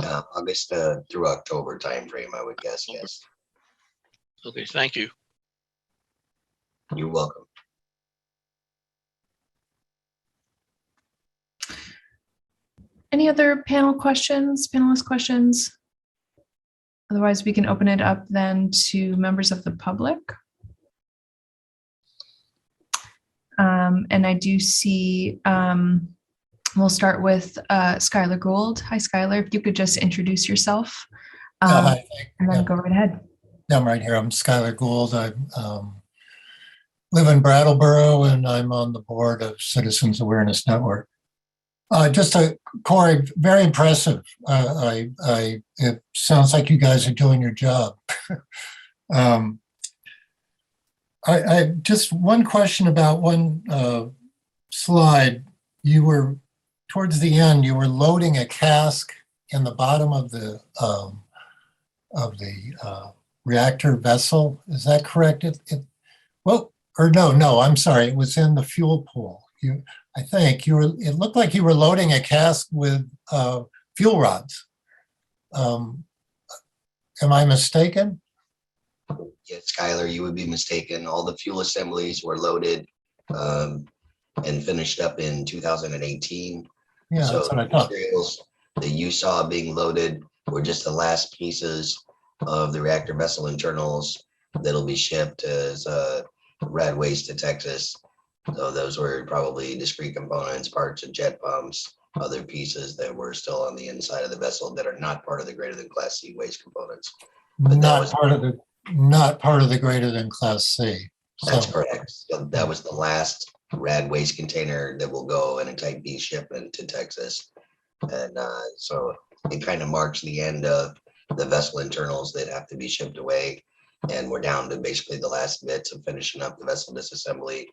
August through October timeframe, I would guess, yes. Okay, thank you. You're welcome. Any other panelist questions? Otherwise, we can open it up then to members of the public. And I do see, we'll start with Skyler Gould. Hi, Skyler, if you could just introduce yourself Hi, and then go right ahead. Yeah, I'm right here. I'm Skyler Gould. I live in Brattleboro, and I'm on the board of Citizens Awareness Network. Corey, very impressive. It sounds like you guys are doing your job. I just one question about one slide. You were towards the end. You were loading a cask in the bottom of the reactor vessel. Is that correct? Well, or no, I'm sorry. It was in the fuel pool. It looked like you were loading a cask with fuel rods. Am I mistaken? Yes, Skyler, you would be mistaken. All the fuel assemblies were loaded and finished up in 2018. Yeah, So that's what I the thought. materials that you saw being loaded were just the last pieces of the reactor vessel internals that'll be shipped as rad waste to Texas. So those were probably discrete components, parts of jet pumps, other pieces that were still on the inside of the vessel that are not part of the greater than Class C waste components. But Not part of the greater than Class C. That's correct. So that was the last rad waste container that will go in a Type B shipment to Texas. And so it kind of marks the end of the vessel internals that have to be shipped away. And we're down to basically the last bits of finishing up the vessel disassembly.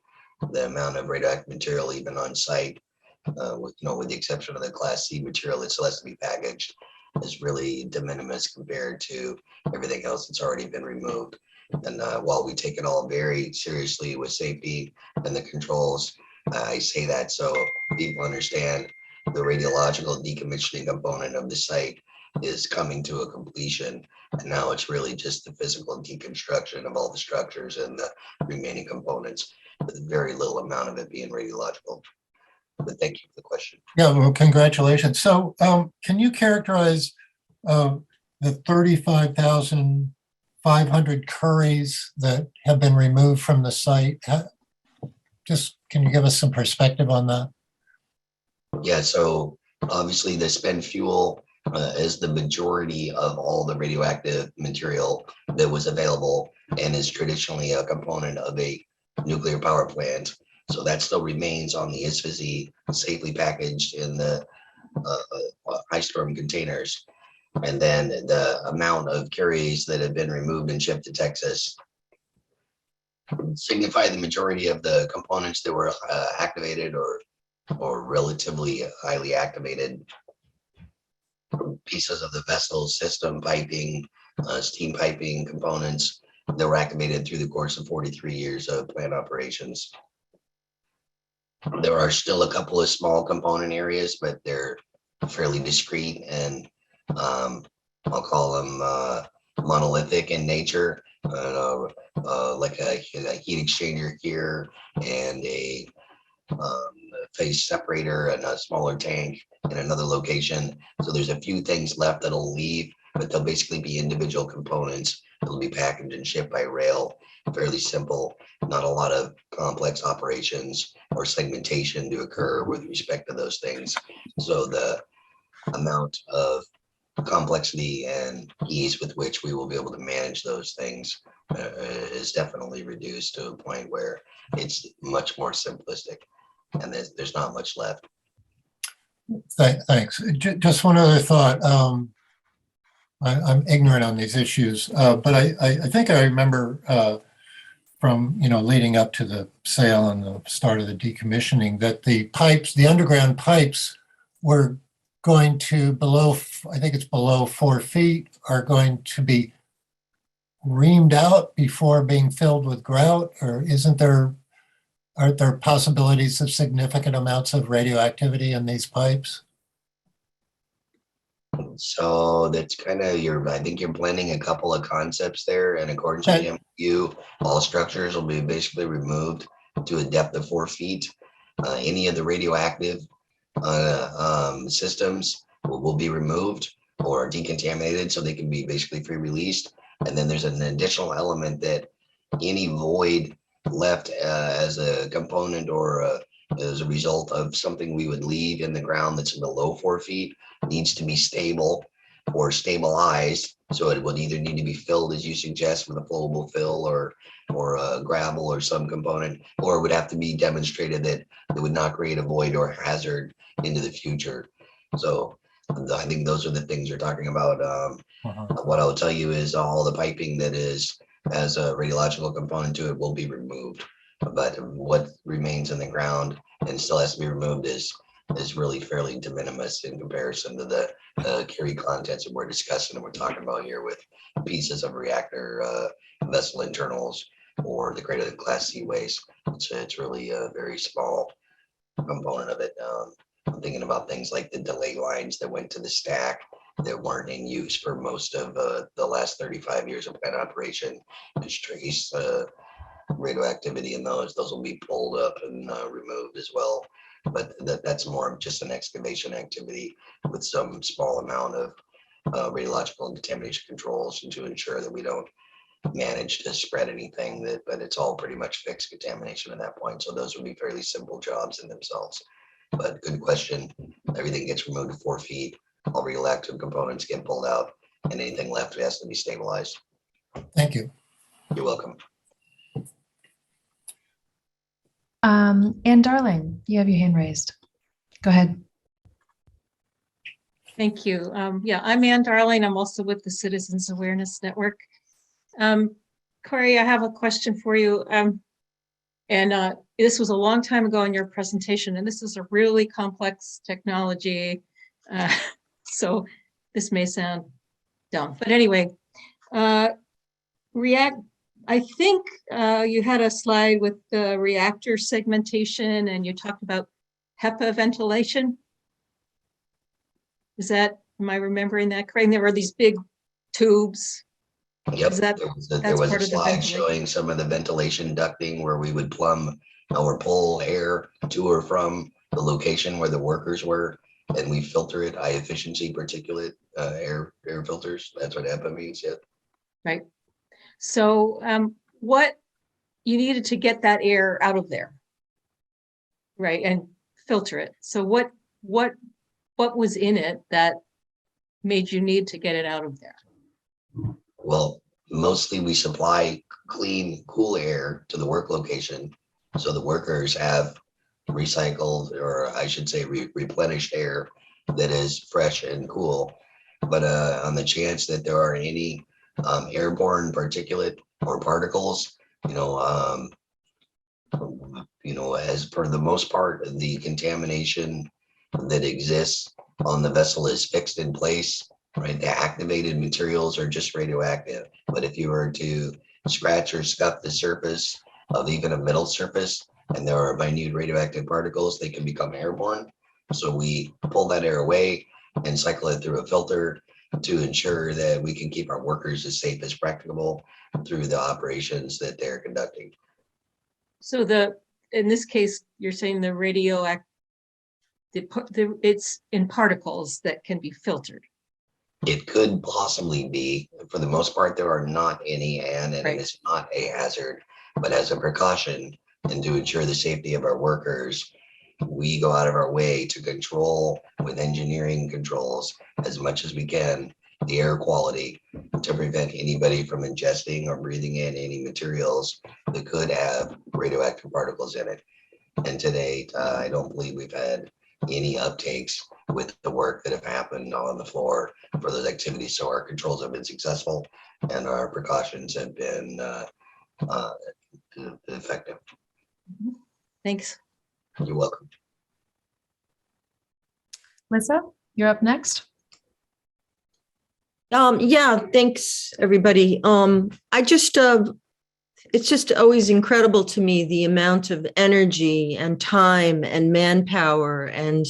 The amount of radioactive material even on site, with the exception of the Class C material that still has to be packaged, is really de minimis compared to everything else that's already been removed. And while we take it all very seriously with safety and the controls, I say that so people understand the radiological decommissioning component of the site is coming to a completion. And now it's really just the physical deconstruction of all the structures and the remaining components, with very little amount of it being radiological. But thank you for the question. Yeah, well, congratulations. So can you characterize the 35,500 curries that have been removed from the site? Just can you give us some perspective on that? Yeah, so obviously the spent fuel is the majority of all the radioactive material that was available and is traditionally a component of a nuclear power plant. So that still remains on the ISFSI, safely packaged in the high storm containers. And then the amount of carries that have been removed and shipped to Texas signify the majority of the components that were activated or relatively highly activated pieces of the vessel system, piping, steam piping components that were activated through the course of 43 years of plant operations. There are still a couple of small component areas, but they're fairly discrete and I'll call them monolithic in nature, like a heat exchanger here and a phase separator and a smaller tank in another location. So there's a few things left that'll leave, but they'll basically be individual components that'll be packaged and shipped by rail. Fairly simple, not a lot of complex operations or segmentation to occur with respect to those things. So the amount of complexity and ease with which we will be able to manage those things is definitely reduced to a point where it's much more simplistic and there's not much left. Thanks. Just one other thought. I'm ignorant on these issues, but I think I remember from leading up to the sale and the start of the decommissioning that the underground pipes were going to I think it's below 4 feet, are going to be reamed out before being filled with grout, or aren't there possibilities of significant amounts of radioactivity in these pipes? So that's kind of I think you're blending a couple of concepts there. And according to the MOU, all structures will be basically removed to a depth of 4 feet. Any of the radioactive systems will be removed or decontaminated so they can be basically free released. And then there's an additional element that any void left as a component or as a result of something we would leave in the ground that's below 4 feet needs to be stable or stabilized. So it would either need to be filled, as you suggest, with a flowable fill or gravel or some component, or it would have to be demonstrated that it would not create a void or hazard into the future. So I think those are the things you're talking about. What I'll tell you is all the piping that has a radiological component to it will be removed. But what remains in the ground and still has to be removed is is really fairly de minimis in comparison to the carry contents that we're discussing and we're talking about here with pieces of reactor vessel internals or the greater than class C waste. It's really a very small component of it. I'm thinking about things like the delay lines that went to the stack that weren't in use for most of the last 35 years of plant operation. There's trace radioactivity in those. Those will be pulled up and removed as well. But that's more of just an excavation activity with some small amount of radiological and contamination controls and to ensure that we don't manage to spread anything but it's all pretty much fixed contamination at that point. So those would be fairly simple jobs in themselves. But good question. Everything gets removed to 4 feet. All radioactive components get pulled out and anything left has to be stabilized. Thank you. You're welcome. Ann Darling, you have your hand raised. Go ahead. Thank you. Yeah, I'm Ann Darling. I'm also with the Citizens Awareness Network. Corey, I have a question for you. This was a long time ago in your presentation, and this is a really complex technology. So this may sound dumb, but anyway, I think you had a slide with the reactor segmentation and you talked about HEPA ventilation. Am I remembering that correct? There were these big tubes. Yep, there was part a of the slide ventilation? showing some of the ventilation ducting where we would plumb or pull air to or from the location where the workers were, and we filter it, high efficiency particulate air filters. That's what HEPA means, yeah. Right. So what you needed to get that air out of there, right, and filter it. So what was in it that made you need to get it out of there? Well, mostly we supply clean, cool air to the work location. So the workers have recycled, or I should say replenished air that is fresh and cool. But on the chance that there are any airborne particulate or particles, as per the most part, the contamination that exists on the vessel is fixed in place. Right, the activated materials are just radioactive. But if you were to scratch or scuff the surface of even a metal surface, and there are minute radioactive particles, they can become airborne. So we pull that air away and cycle it through a filter to ensure that we can keep our workers as safe as practicable through the operations that they're conducting. So in this case, you're saying the radioactive, it's in particles that can be filtered. It could possibly be. For the most part, there are not any, and Right. it is not a hazard. But as a precaution and to ensure the safety of our workers, we go out of our way to control with engineering controls as much as we can the air quality to prevent anybody from ingesting or breathing in any materials that could have radioactive particles in it. And to date, I don't believe we've had any uptakes with the work that have happened on the floor for those activities. So our controls have been successful and our precautions have been effective. Thanks. You're welcome. Lisa, you're up next. Yeah, thanks, everybody. It's just always incredible to me, the amount of energy and time and manpower and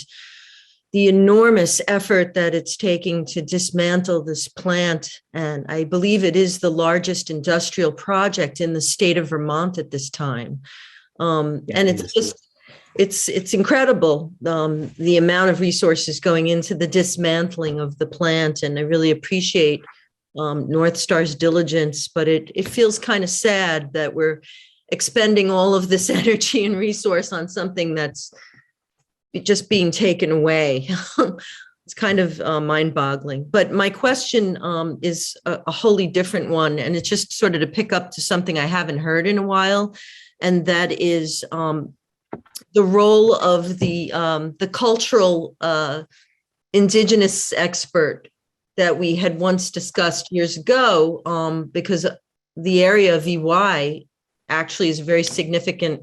the enormous effort that it's taking to dismantle this plant. And I believe it is the largest industrial project in the state of Vermont at this time. And it's just, it's incredible, the amount of resources going into the dismantling of the plant. And I really appreciate NorthStar's diligence, but it feels kind of sad that we're expending all of this energy and resource on something that's just being taken away. It's kind of mind-boggling. But my question is a wholly different one, and it's just sort of to pick up to something I haven't heard in a while, and that is the role of the cultural indigenous expert that we had once discussed years ago, because the area of EY actually is a very significant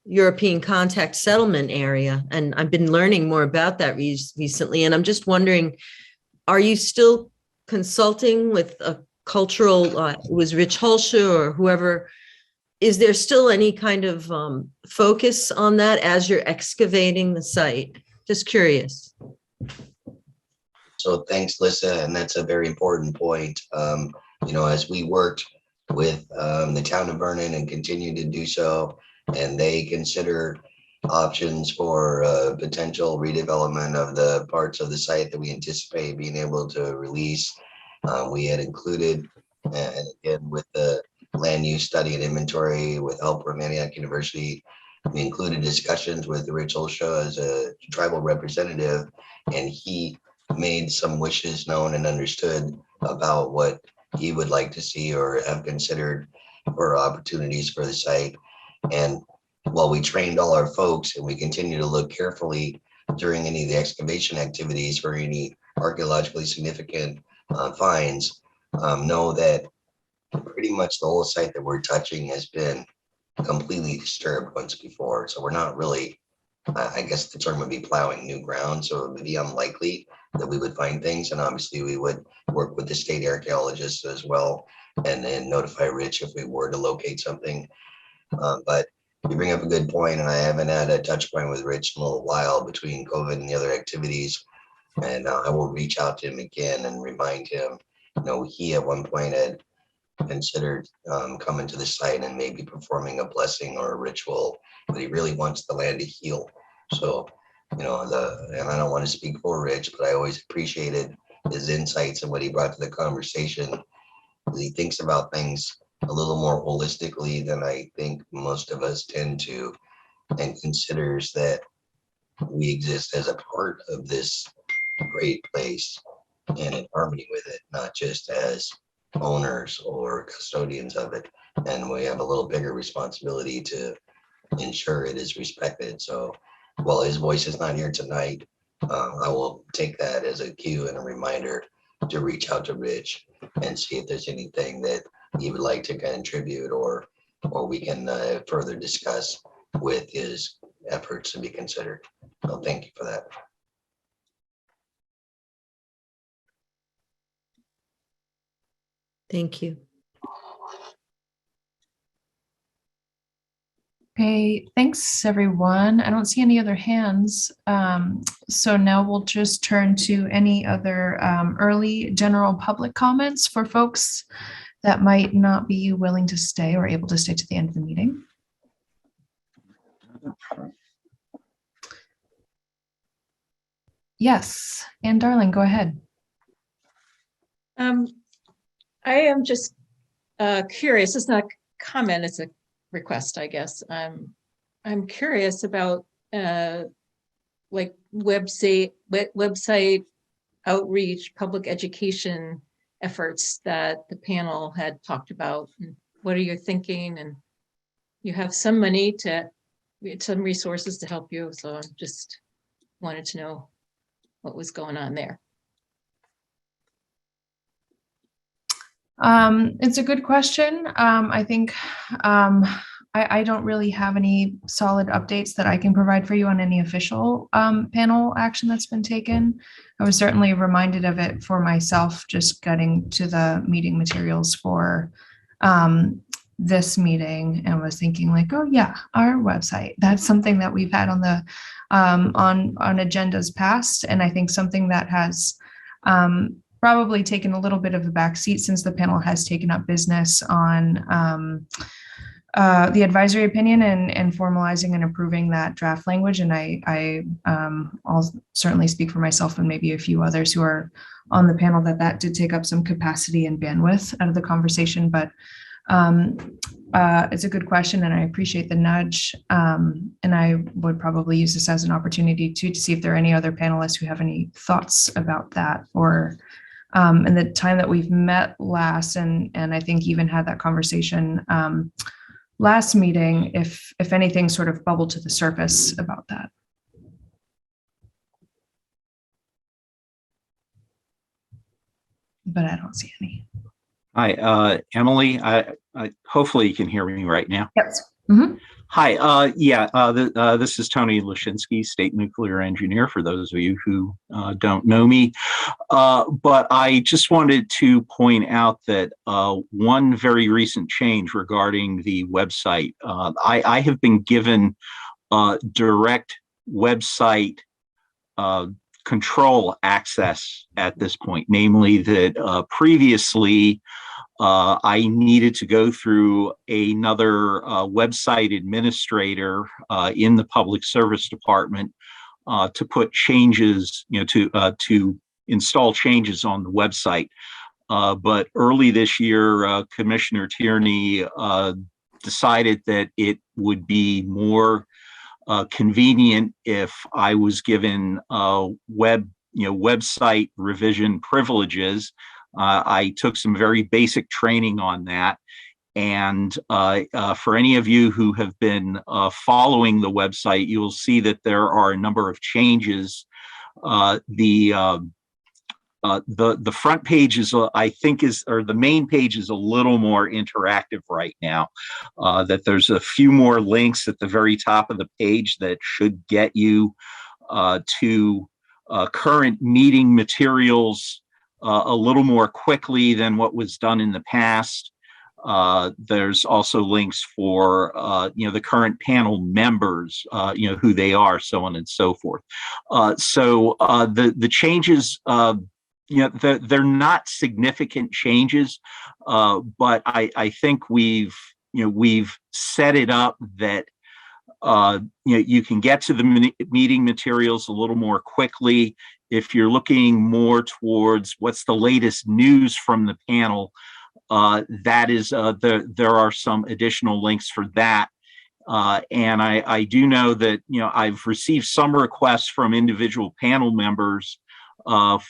European contact settlement area. And I've been learning more about that recently. And I'm just wondering, are you still consulting with a cultural, it was Rich Hulsher or whoever? Is there still any kind of focus on that as you're excavating the site? Just curious. So thanks, Lisa, and that's a very important point. As we worked with the town of Vernon and continue to do so, and they consider options for potential redevelopment of the parts of the site that we anticipate being able to release. We had included, and again, with the land use study and inventory with help from Antioch University, we included discussions with Rich Olshaw as a tribal representative, and he made some wishes known and understood about what he would like to see or have considered for opportunities for the site. And while we trained all our folks and we continue to look carefully during any of the excavation activities for any archaeologically significant finds, know that pretty much the whole site that we're touching has been completely disturbed once before. So we're not really, I guess the term would be plowing new ground. So it would be unlikely that we would find things. And obviously we would work with the state archaeologists as well and then notify Rich if we were to locate something. But you bring up a good point, and I haven't had a touch point with Rich in a little while between COVID and the other activities. And I will reach out to him again and remind him, he at one point had considered coming to the site and maybe performing a blessing or a ritual, but he really wants the land to heal. So, and I don't want to speak for Rich, but I always appreciated his insights and what he brought to the conversation. He thinks about things a little more holistically than I think most of us tend to, and considers that we exist as a part of this great place and in harmony with it, not just as owners or custodians of it. And we have a little bigger responsibility to ensure it is respected. So while his voice is not here tonight, I will take that as a cue and a reminder to reach out to Rich and see if there's anything that he would like to contribute or we can further discuss with his efforts to be considered. So thank you for that. Thank you. Okay, thanks everyone. I don't see any other hands. So now we'll just turn to any other early general public comments for folks that might not be willing to stay or able to stay to the end of the meeting. Yes, Anne Darling, go ahead. I am just curious. It's not a comment, it's a request, I guess. I'm curious about like website outreach, public education efforts that the panel had talked about. And what are you thinking? And you have some money to, some resources to help you. So I just wanted to know what was going on there. It's a good question. I think I don't really have any solid updates that I can provide for you on any official panel action that's been taken. I was certainly reminded of it for myself, just getting to the meeting materials for this meeting, and was thinking like, oh yeah, our website. That's something that we've had on the on agendas past, and I think something that has probably taken a little bit of a backseat since the panel has taken up business on the advisory opinion and formalizing and approving that draft language. And I'll certainly speak for myself and maybe a few others who are on the panel that did take up some capacity and bandwidth out of the conversation. But it's a good question, and I appreciate the nudge. And I would probably use this as an opportunity to see if there are any other panelists who have any thoughts about that, or in the time that we've met last, and I think even had that conversation last meeting, if anything sort of bubbled to the surface about that. But I don't see any. Hi, Emily. I hopefully you can hear me right now. Yes. Mm-hmm. Hi, this is Tony Lashinsky, State Nuclear Engineer, for those of you who don't know me. But I just wanted to point out that one very recent change regarding the website. I have been given direct website control access at this point, namely that previously I needed to go through another website administrator in the Public Service Department to put changes, to install changes on the website. But early this year, Commissioner Tierney decided that it would be more convenient if I was given website revision privileges. I took some very basic training on that. And for any of you who have been following the website, you will see that there are a number of changes. The front page is, the main page is a little more interactive right now. That there's a few more links at the very top of the page that should get you to current meeting materials a little more quickly than what was done in the past. There's also links for the current panel members, who they are, so on and so forth. So the changes, they're not significant changes, but I think we've set it up that you can get to the meeting materials a little more quickly. If you're looking more towards what's the latest news from the panel, that is, there are some additional links for that. And I do know that, I've received some requests from individual panel members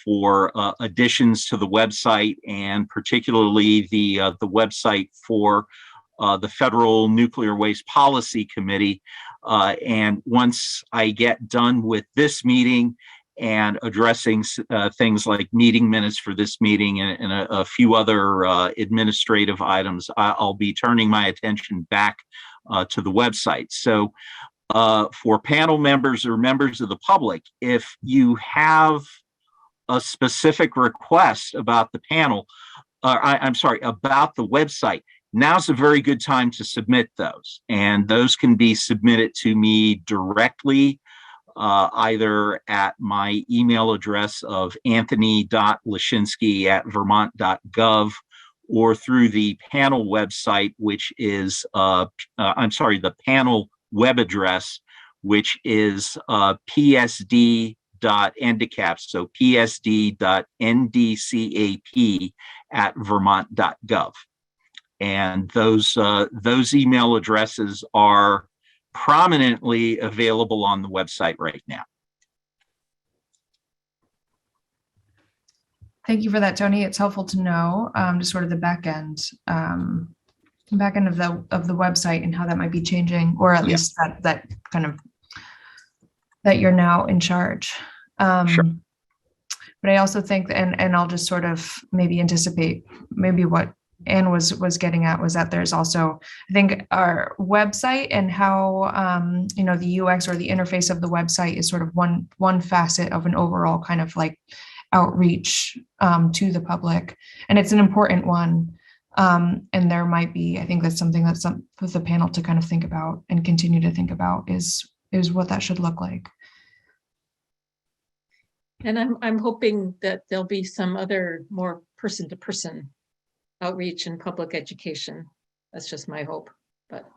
for additions to the website, and particularly the website for the Federal Nuclear Waste Policy Committee. And once I get done with this meeting and addressing things like meeting minutes for this meeting and a few other administrative items, I'll be turning my attention back to the website. So for panel members or members of the public, if you have a specific request about the panel, about the website, now's a very good time to submit those. And those can be submitted to me directly, either at my email address of anthony.lashinsky@vermont.gov, or through the panel website, which is, the panel web address, which is psd.ndcap, so psd.ndcap@vermont.gov. And those email addresses are prominently available on the website right now. Thank you for that, Tony. It's helpful to know just sort of the back end of the website and how that might be changing, or at least that kind of that you're now in charge. Sure. But I also think, and I'll just sort of maybe anticipate maybe what Anne was getting at, was that there's also, I think, our website and how the UX or the interface of the website is sort of one facet of an overall kind of like outreach to the public, and it's an important one. And there might be, I think that's something that's for the panel to kind of think about and continue to think about is what that should look like. And I'm hoping that there'll be some other more person-to-person outreach and public education. That's just my hope, but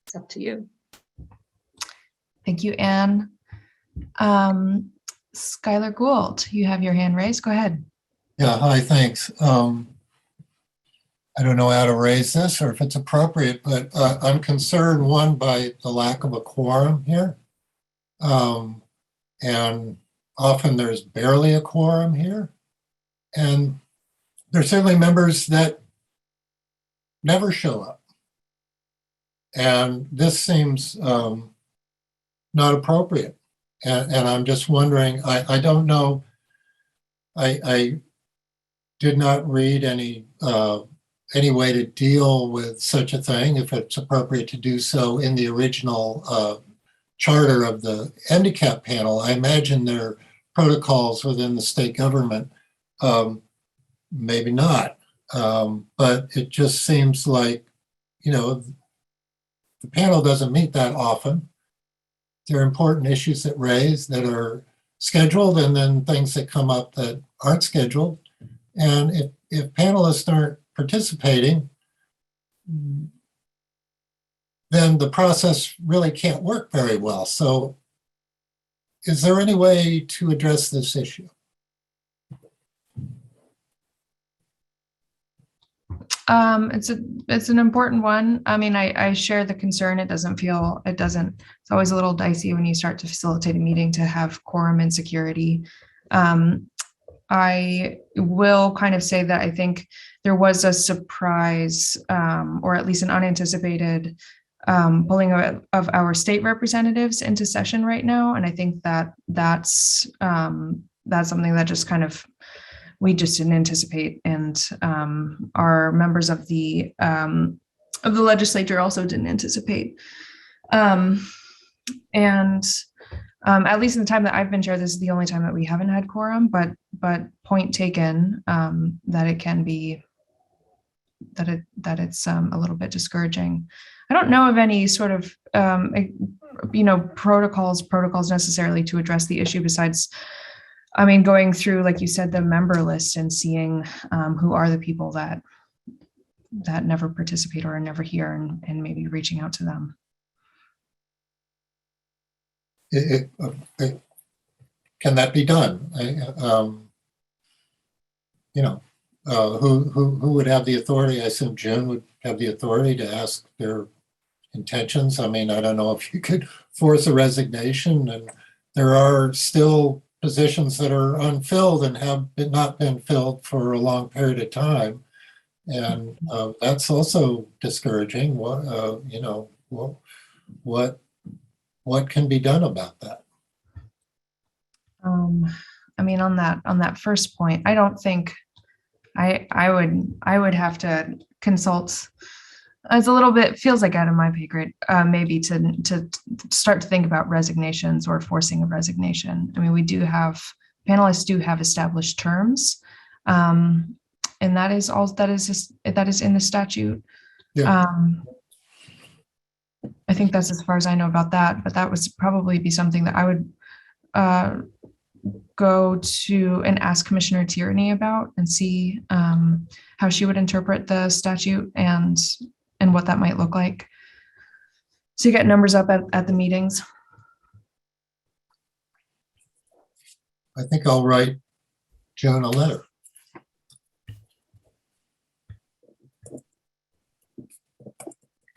it's up to you. Thank you, Anne. Skyler Gould, you have your hand raised. Go ahead. Yeah, hi, thanks. I don't know how to raise this or if it's appropriate, but I'm concerned, one, by the lack of a quorum here. And often there's barely a quorum here. And there's certainly members that never show up. And this seems not appropriate. And I'm just wondering, I don't know, I did not read any any way to deal with such a thing, if it's appropriate to do so in the original charter of the NDCAP panel. I imagine there are protocols within the state government, maybe not, but it just seems like, you know, the panel doesn't meet that often. There are important issues that are scheduled, and then things that come up that aren't scheduled. And if panelists aren't participating, then the process really can't work very well. So is there any way to address this issue? It's an important one. I mean, I share the concern. It's always a little dicey when you start to facilitate a meeting to have quorum insecurity. I will kind of say that I think there was a surprise, or at least an unanticipated pulling of our state representatives into session right now. And I think that that's something that just kind of, we just didn't anticipate. And our members of the legislature also didn't anticipate. At least in the time that I've been chair, this is the only time that we haven't had quorum, but point taken, that it can be, that it's a little bit discouraging. I don't know of any sort of, protocols necessarily to address the issue besides, I mean, going through, like you said, the member list and seeing who are the people that never participate or are never here, and maybe reaching out to them. Can that be done? Who would have the authority? I assume June would have the authority to ask their intentions. I mean, I don't know if you could force a resignation, and there are still positions that are unfilled and have not been filled for a long period of time. And that's also discouraging. What can be done about that? I mean, on that first point, I don't think I would have to consult. It's a little bit, feels like out of my pay grade, maybe to start to think about resignations or forcing a resignation. I mean, panelists do have established terms, and that is in the statute. Yeah. I think that's as far as I know about that, but that would probably be something that I would go to and ask Commissioner Tierney about and see how she would interpret the statute and what that might look like. So you get numbers up at the meetings. I think I'll write Joan a letter.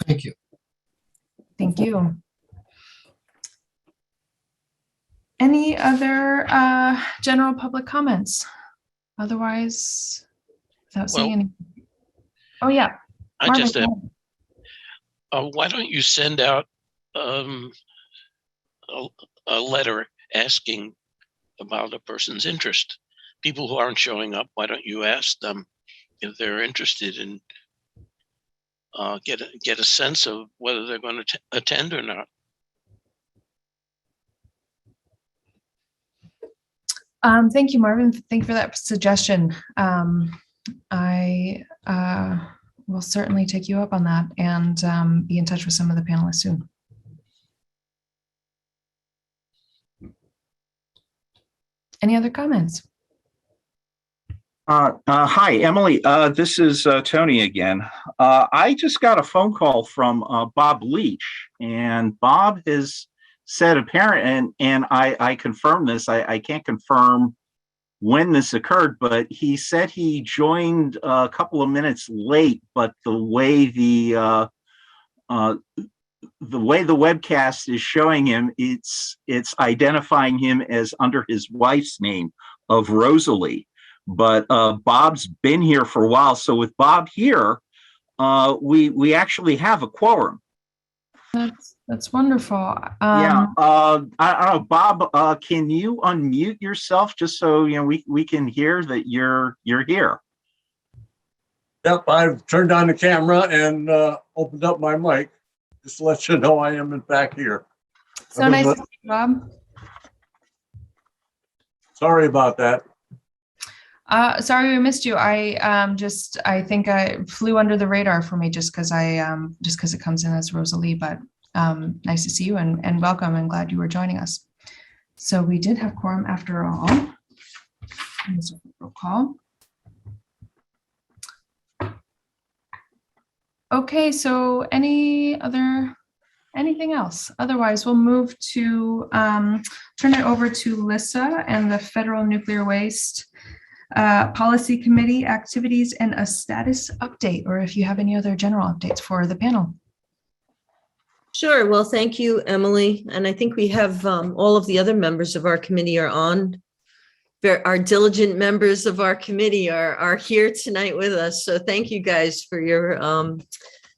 Thank you. Thank you. Any other general public comments? Otherwise, without seeing any. Oh yeah. I Marvin, just why don't you send out a letter asking about a person's interest? People who aren't showing up, why don't you ask them if they're interested in get a sense of whether they're going to attend or not? Thank you, Marvin. Thank you for that suggestion. I will certainly take you up on that and be in touch with some of the panelists soon. Any other comments? Hi, Emily. This is Tony again. I just got a phone call from Bob Leach, and Bob has said apparent, and I confirm this. I can't confirm when this occurred, but he said he joined a couple of minutes late. But the way the webcast is showing him, it's identifying him as under his wife's name of Rosalie. But Bob's been here for a while, so with Bob here, we actually have a quorum. That's wonderful. I don't know, Bob. Can you unmute yourself just so we can hear that you're here? Yep, I've turned on the camera and opened up my mic. Just to let you know I am in fact here. So nice to see you, Bob. Sorry about that. Sorry we missed you. I think I flew under the radar for me just because it comes in as Rosalie, but nice to see you and welcome and glad you were joining us. So we did have quorum after all. Roll call. Okay, so anything else? Otherwise, we'll move to turn it over to Lissa and the Federal Nuclear Waste Policy Committee activities and a status update, or if you have any other general updates for the panel. Sure. Well, thank you, Emily. And I think we have all of the other members of our committee are on. Our diligent members of our committee are here tonight with us. So thank you guys for your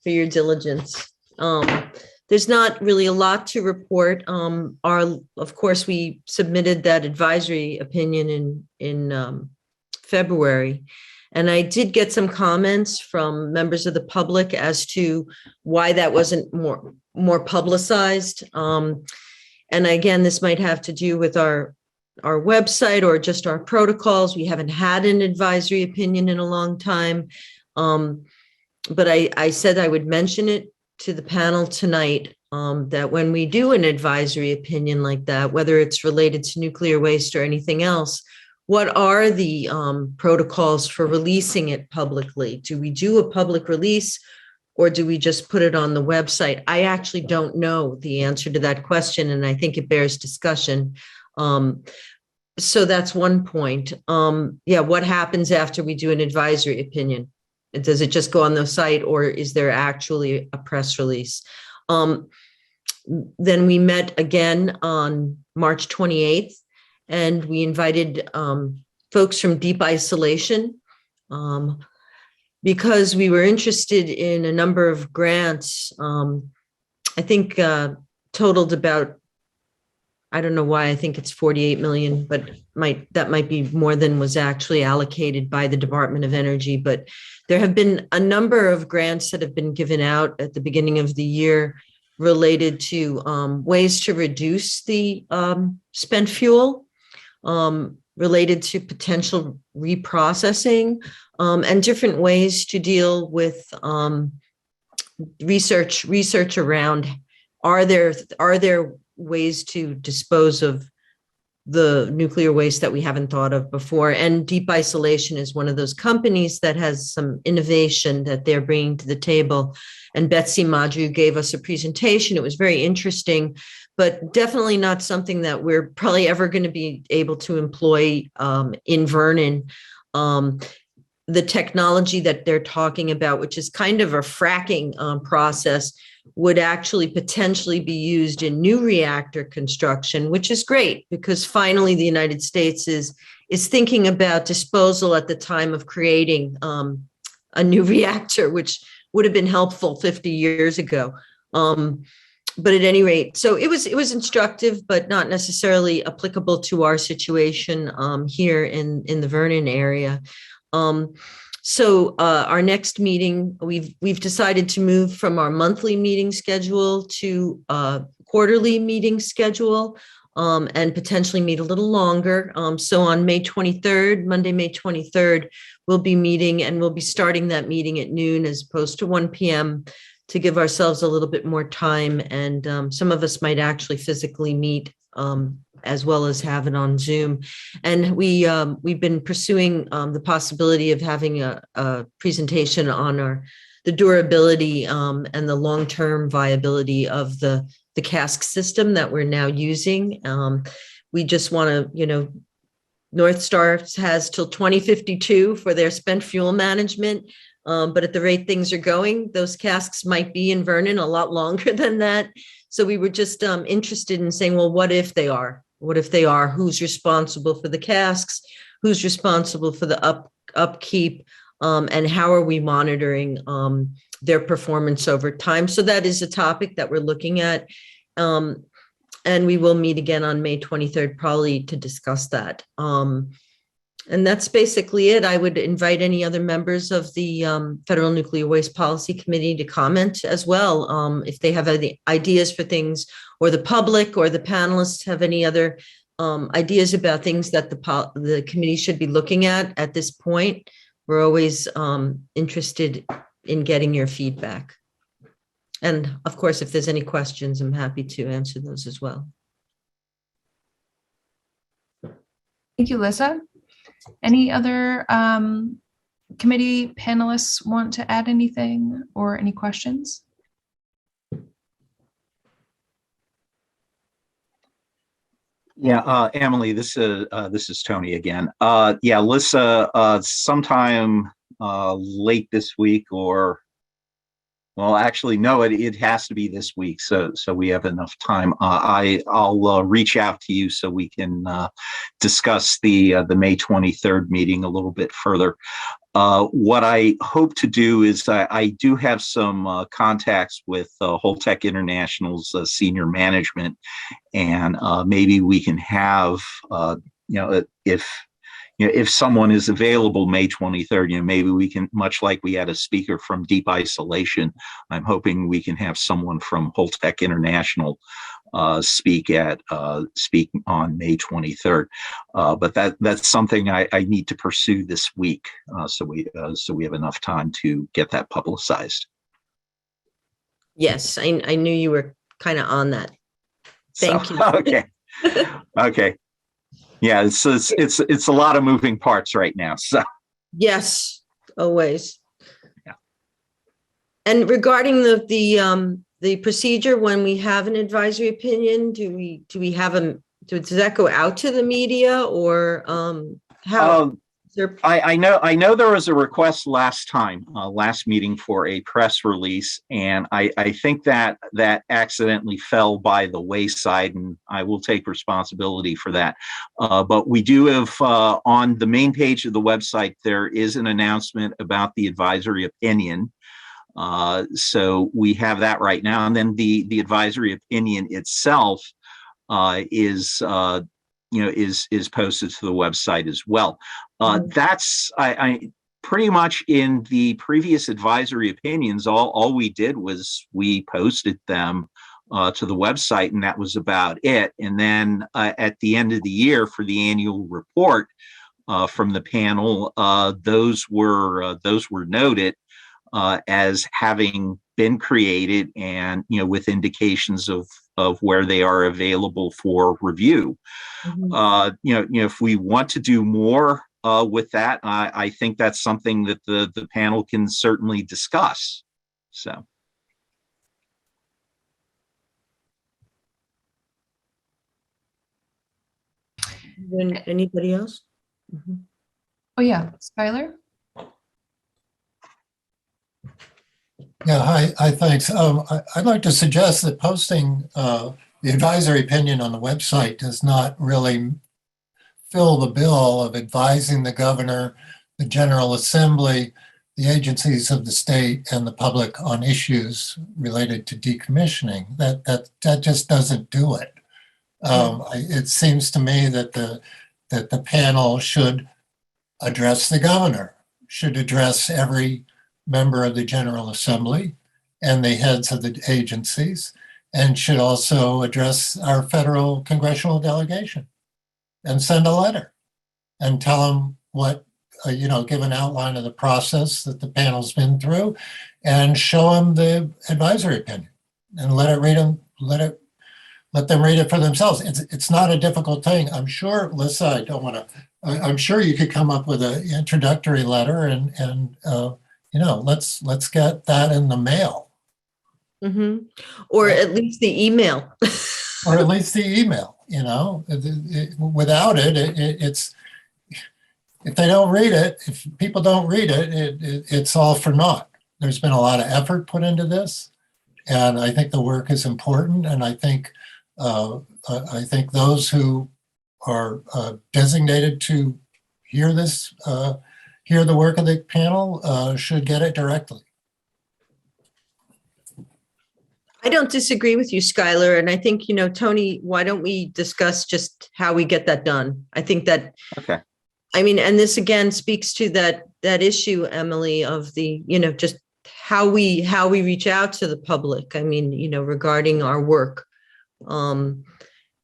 diligence. There's not really a lot to report. Of course, we submitted that advisory opinion in February, and I did get some comments from members of the public as to why that wasn't more publicized. And again, this might have to do with our website or just our protocols. We haven't had an advisory opinion in a long time. But I said I would mention it to the panel tonight, that when we do an advisory opinion like that, whether it's related to nuclear waste or anything else, what are the protocols for releasing it publicly? Do we do a public release or do we just put it on the website? I actually don't know the answer to that question, and I think it bears discussion. So that's one point. Yeah, what happens after we do an advisory opinion? Does it just go on the site, or is there actually a press release? Then we met again on March 28th, and we invited folks from Deep Isolation because we were interested in a number of grants. I think totaled about, I don't know why, I think it's 48 million, but that might be more than was actually allocated by the Department of Energy. But there have been a number of grants that have been given out at the beginning of the year related to ways to reduce the spent fuel, related to potential reprocessing, and different ways to deal with research around, are there ways to dispose of the nuclear waste that we haven't thought of before. And Deep Isolation is one of those companies that has some innovation that they're bringing to the table. And Betsy Madru gave us a presentation. It was very interesting, but definitely not something that we're probably ever going to be able to employ in Vernon. The technology that they're talking about, which is kind of a fracking process, would actually potentially be used in new reactor construction, which is great because finally the United States is thinking about disposal at the time of creating a new reactor, which would have been helpful 50 years ago. But at any rate, so it was instructive, but not necessarily applicable to our situation here in the Vernon area. So our next meeting, we've decided to move from our monthly meeting schedule to quarterly meeting schedule, and potentially meet a little longer. So on May 23rd, Monday, May 23rd, we'll be meeting, and we'll be starting that meeting at noon as opposed to 1 p.m. to give ourselves a little bit more time. And some of us might actually physically meet as well as have it on Zoom. And we've been pursuing the possibility of having a presentation on the durability and the long-term viability of the cask system that we're now using. We just want to, NorthStar has till 2052 for their spent fuel management. But at the rate things are going, those casks might be in Vernon a lot longer than that. So we were just interested in saying, well, what if they are? What if they are? Who's responsible for the casks? Who's responsible for the upkeep? And how are we monitoring their performance over time? So that is a topic that we're looking at. And we will meet again on May 23rd, probably to discuss that. And that's basically it. I would invite any other members of the Federal Nuclear Waste Policy Committee to comment as well, if they have any ideas for things, or the public or the panelists have any other ideas about things that the committee should be looking at this point. We're always interested in getting your feedback. And of course, if there's any questions, I'm happy to answer those as well. Thank you, Lissa. Any other committee panelists want to add anything or any questions? Yeah, Emily, this is Tony again. Yeah, Lissa, sometime late this week, or well, actually, no, it has to be this week, so we have enough time. I'll reach out to you so we can discuss the May 23rd meeting a little bit further. What I hope to do is I do have some contacts with Holtec International's senior management, and maybe we can have, if someone is available May 23rd, maybe we can, much like we had a speaker from Deep Isolation, I'm hoping we can have someone from Holtec International speak on May 23rd. But that's something I need to pursue this week, so we have enough time to get that publicized. Yes, I knew you were kind of on that. Thank you. Okay. Okay. Yeah, it's a lot of moving parts right now. So yes, always. Yeah. And regarding the procedure, when we have an advisory opinion, do we have does that go out to the media, or how? I know there was a request last meeting for a press release, and I think that accidentally fell by the wayside, and I will take responsibility for that. But we do have on the main page of the website, there is an announcement about the advisory opinion. So we have that right now, and then the advisory opinion itself is posted to the website as well. That's I pretty much in the previous advisory opinions, all we did was we posted them to the website, and that was about it. And then at the end of the year for the annual report from the panel, those were noted as having been created, and with indications of where they are available for review. If we want to do more with that, I think that's something that the panel can certainly discuss. So. Anybody else? Oh yeah, Skyler. Yeah, hi, thanks. I'd like to suggest that posting the advisory opinion on the website does not really fill the bill of advising the governor, the General Assembly, the agencies of the state, and the public on issues related to decommissioning. That just doesn't do it. It seems to me that the panel should address the governor, should address every member of the General Assembly and the heads of the agencies, and should also address our federal congressional delegation and send a letter and tell them what, give an outline of the process that the panel's been through, and show them the advisory opinion and let them read it for themselves. It's not a difficult thing. I'm sure, Lissa, I'm sure you could come up with an introductory letter and let's get that in the mail. Or at least the email. Or at least the email, without it's, if they don't read it, if people don't read it, it's all for naught. There's been a lot of effort put into this, and I think the work is important. And I think those who are designated to hear the work of the panel should get it directly. I don't disagree with you, Skyler. And I think, Tony, why don't we discuss just how we get that done? I think that, okay. I mean, and this again speaks to that issue, Emily, of the, just how we reach out to the public. I mean, regarding our work.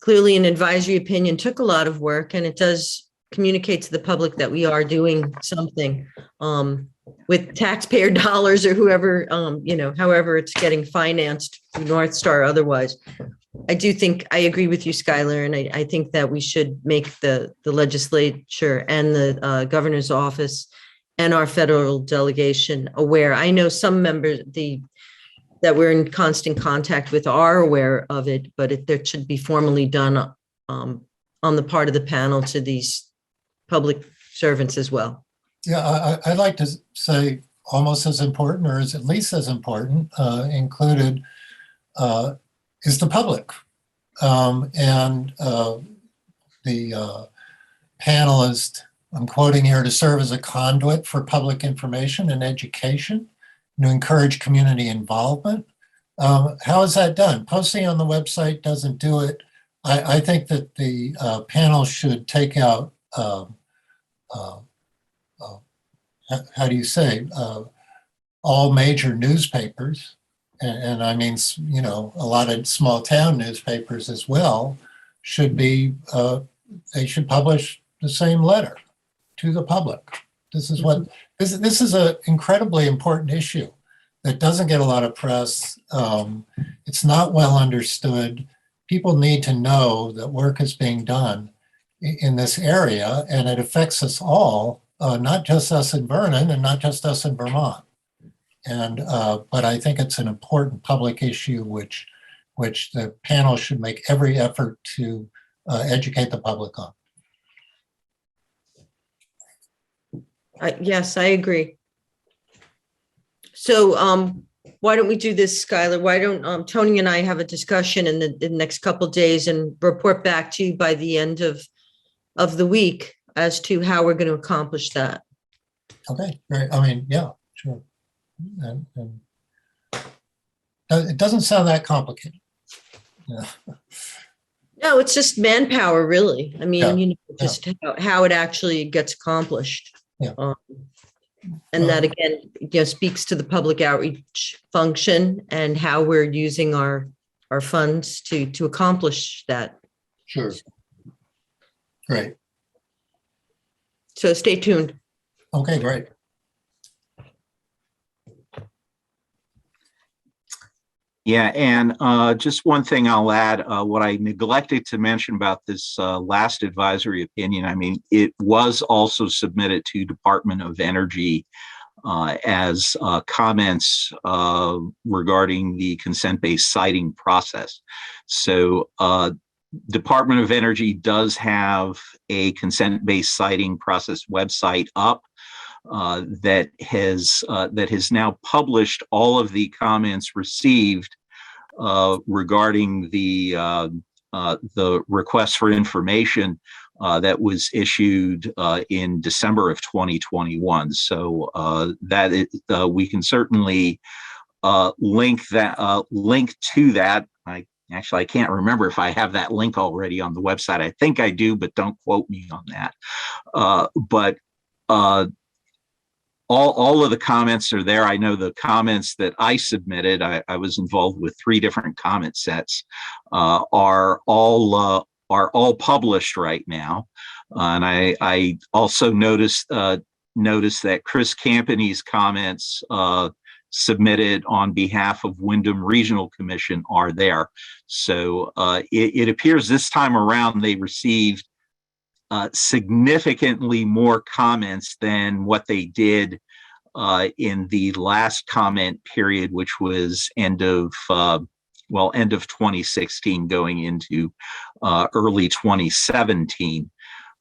Clearly an advisory opinion took a lot of work, and it does communicate to the public that we are doing something with taxpayer dollars or whoever, however it's getting financed through NorthStar or otherwise. I do think I agree with you, Skyler, and I think that we should make the legislature and the governor's office and our federal delegation aware. I know some members that we're in constant contact with are aware of it, but there should be formally done on the part of the panel to these public servants as well. Yeah, I'd like to say almost as important, or is at least as important, included is the public. And the panelist, I'm quoting here, to serve as a conduit for public information and education, to encourage community involvement. How is that done? Posting on the website doesn't do it. I think that the panel should take out, how do you say, all major newspapers. And I mean, a lot of small town newspapers as well should be, they should publish the same letter to the public. This is what, this is an incredibly important issue that doesn't get a lot of press. It's not well understood. People need to know that work is being done in this area, and it affects us all, not just us in Vernon and not just us in Vermont. And but I think it's an important public issue which the panel should make every effort to educate the public on. Yes, I agree. So why don't we do this, Skyler? Why don't Tony and I have a discussion in the next couple of days and report back to you by the end of the week as to how we're going to accomplish that. Okay, great. I mean, yeah, sure. And it doesn't sound that complicated. Yeah. No, it's just manpower, really. I mean, Yeah. just how it actually gets accomplished. Yeah. And that again, speaks to the public outreach function and how we're using our funds to accomplish that. Sure. Great. So stay tuned. Okay, great. Yeah, and just one thing I'll add, what I neglected to mention about this last advisory opinion, I mean, it was also submitted to Department of Energy as comments regarding the consent-based siting process. So Department of Energy does have a consent-based siting process website up. That has now published all of the comments received regarding the request for information that was issued in December of 2021. So we can certainly link to that. I can't remember if I have that link already on the website. I think I do, but don't quote me on that. All of the comments are there. I know the comments that I submitted, I was involved with 3 different comment sets, are all published right now. And I also noticed that Chris Campany's comments submitted on behalf of Wyndham Regional Commission are there. So it appears this time around they received significantly more comments than what they did in the last comment period, which was end of 2016 going into early 2017.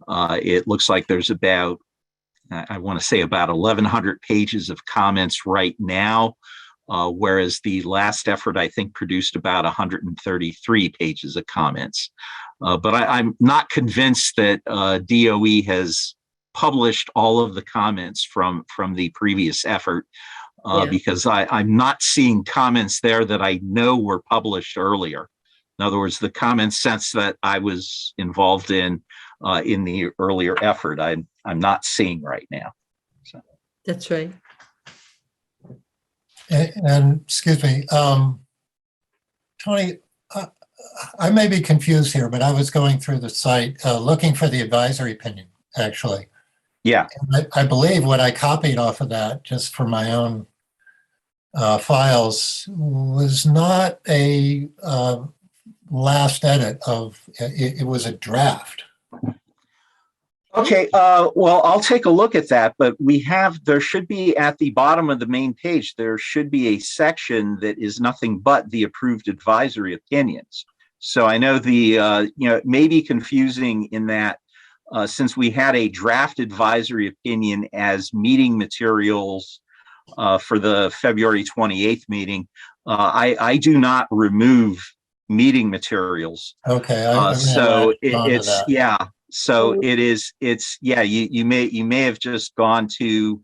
It looks like there's about, I want to say about 1,100 pages of comments right now, whereas the last effort, I think, produced about 133 pages of comments. But I'm not convinced that DOE has published all of the comments from the previous effort, because I'm not seeing comments there that I know were published earlier. In other words, the common sense that I was involved in the earlier effort, I'm not seeing right now. So. That's right. And excuse me, Tony, I may be confused here, but I was going through the site looking for the advisory opinion, actually. Yeah. And I believe what I copied off of that, just for my own files, was not a last edit of, it was a draft. Okay, well, I'll take a look at that, but there should be at the bottom of the main page, there should be a section that is nothing but the approved advisory opinions. So I know it may be confusing in that since we had a draft advisory opinion as meeting materials for the February 28th meeting, I do not remove meeting materials. Okay. So yeah. So you may have just gone to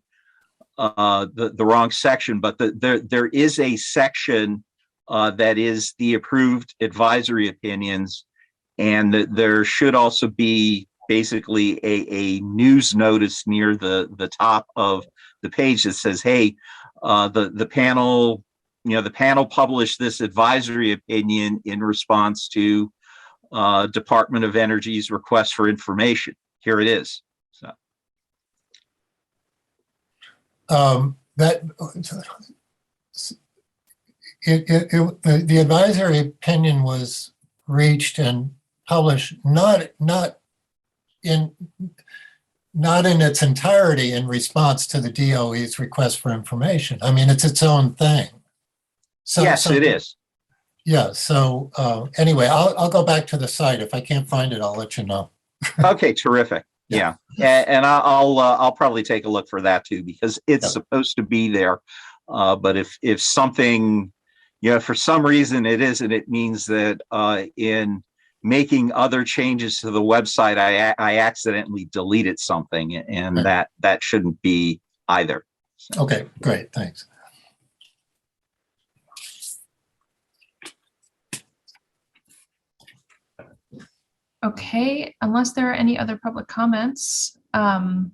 the wrong section, but there is a section that is the approved advisory opinions, and there should also be basically a news notice near the top of the page that says, hey, the panel published this advisory opinion in response to Department of Energy's request for information. Here it is. So the advisory opinion was reached and published not in its entirety in response to the DOE's request for information. I mean, it's its own thing. Yes, it is. Yeah. So anyway, I'll go back to the site. If I can't find it, I'll let you know. Okay, terrific. Yeah, and I'll probably take a look for that too, because it's supposed to be there. But if something, for some reason it isn't, it means that in making other changes to the website, I accidentally deleted something, and that shouldn't be either. So. Okay, great. Thanks. Okay, unless there are any other public comments, then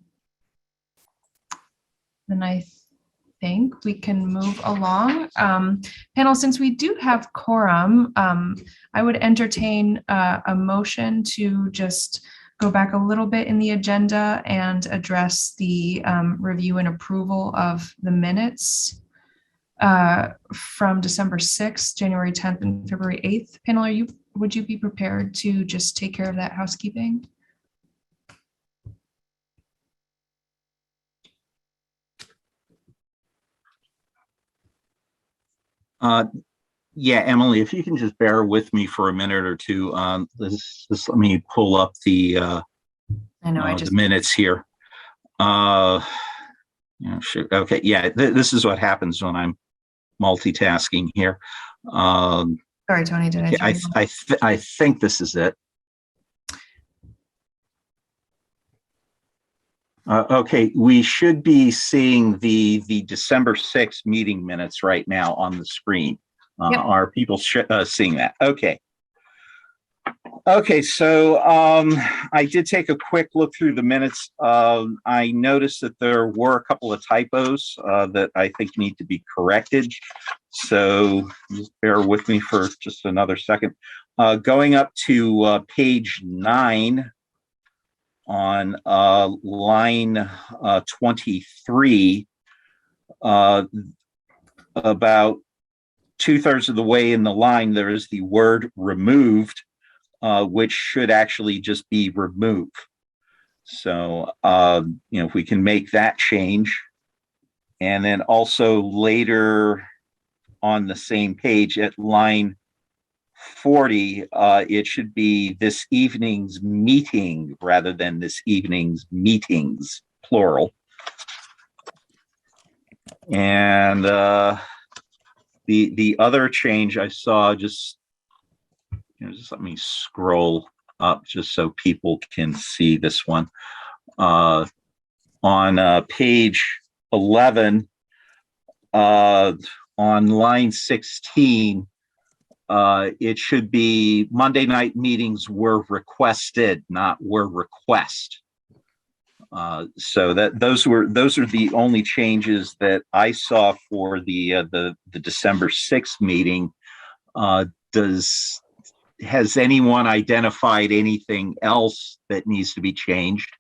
I think we can move along. Panel, since we do have quorum, I would entertain a motion to just go back a little bit in the agenda and address the review and approval of the minutes from December 6th, January 10th, and February 8th. Panel, would you be prepared to just take care of that housekeeping? Yeah, Emily, if you can just bear with me for a minute or two, let me pull up the the minutes here. Okay, yeah, this is what happens when I'm multitasking here. Sorry, Tony, did I think this is it. Okay, we should be seeing the December 6th meeting minutes right now on the screen. Yep. Are people seeing that? Okay. Okay, so I did take a quick look through the minutes. I noticed that there were a couple of typos that I think need to be corrected. So just bear with me for just another second. Going up to page 9 on line 23, about 2/3 of the way in the line, there is the word removed, which should actually just be remove. So, if we can make that change. And then also later on the same page at line 40, it should be this evening's meeting rather than this evening's meetings, plural. And the other change I saw, just let me scroll up just so people can see this one. On page 11, on line 16, it should be Monday night meetings were requested, not were request. So that those are the only changes that I saw for the December 6th meeting. Has anyone identified anything else that needs to be changed?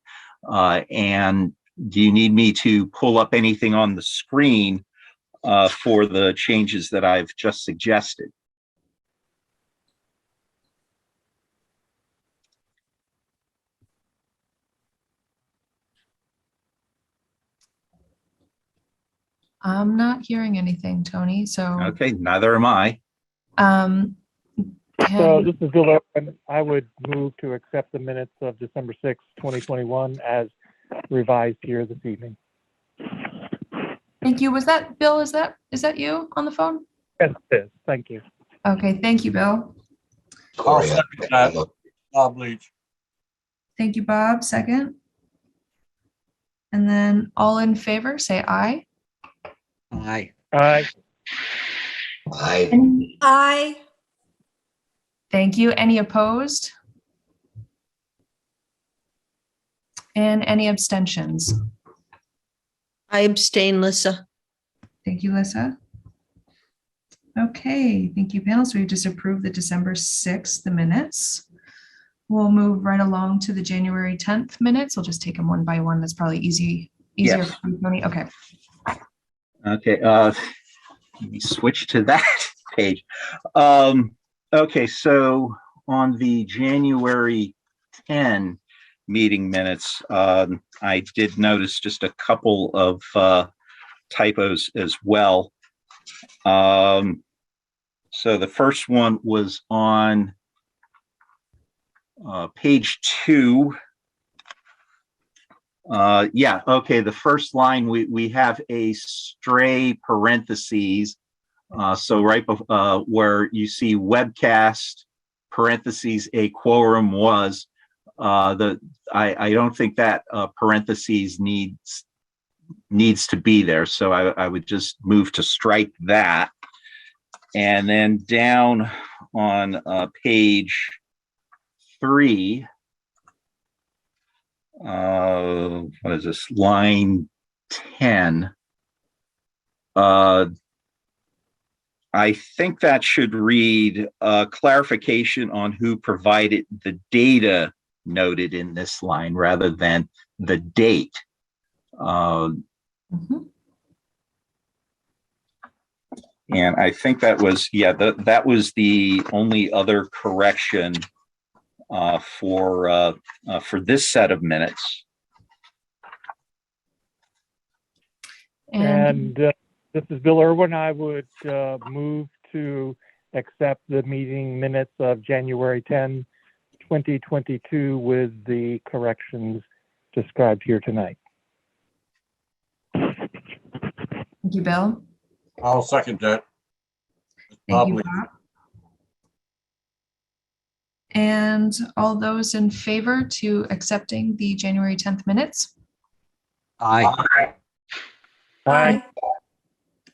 And do you need me to pull up anything on the screen for the changes that I've just suggested? I'm not hearing anything, Tony, so. Okay, neither am I. So this is Bill Irwin. I would move to accept the minutes of December 6, 2021 as revised here this evening. Thank you. Was that Bill? Is that you on the phone? Yes, it is. Thank you. Okay, thank you, Bill. I'll second that. Bob Leach. Thank you, Bob. Second. And then all in favor, say aye. Aye. Aye. Aye. Aye. Thank you. Any opposed? And any abstentions? I abstain, Lissa. Thank you, Lissa. Okay, thank you, panel. So we just approved the December 6th, the minutes. We'll move right along to the January 10th minutes. We'll just take them one by one. That's probably easier Yes. for you, Tony. Okay. Okay, let me switch to that page. Okay, so on the January 10 meeting minutes, I did notice just a couple of typos as well. So the first one was on page 2. Yeah, okay, the first line, we have a stray parentheses. So right where you see webcast, parentheses, a quorum was, I don't think that parentheses needs to be there. So I would just move to strike that. And then down on page 3, what is this, line 10? I think that should read clarification on who provided the data noted in this line rather than the date. And I think that was, yeah, that was the only other correction for this set of minutes. And this is Bill Irwin. I would move to accept the meeting minutes of January 10, 2022 with the corrections described here tonight. Thank you, Bill. I'll second that. Thank you, Bob. And all those in favor to accepting the January 10th minutes? Aye. Aye.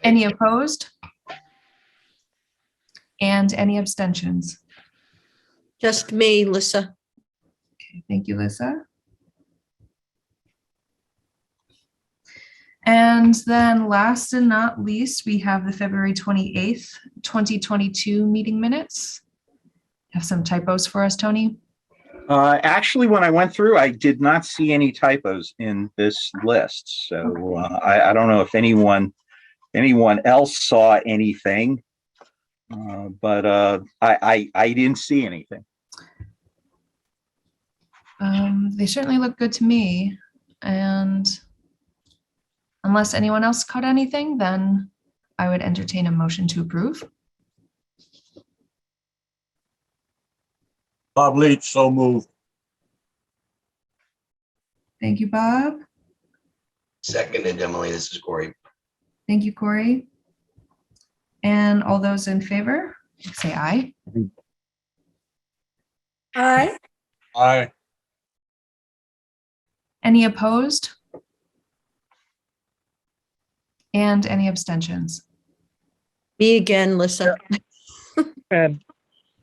Any opposed? And any abstentions? Just me, Lissa. Okay, thank you, Lissa. And then last and not least, we have the February 28th, 2022 meeting minutes. Have some typos for us, Tony? Actually, when I went through, I did not see any typos in this list. So I don't know if anyone else saw anything, but I didn't see anything. They certainly look good to me. And unless anyone else caught anything, then I would entertain a motion to approve. Bob Leach, so moved. Thank you, Bob. Seconded, Emily. This is Corey. Thank you, Corey. And all those in favor, say aye. Aye. Aye. Any opposed? And any abstentions? Me again, Lissa. And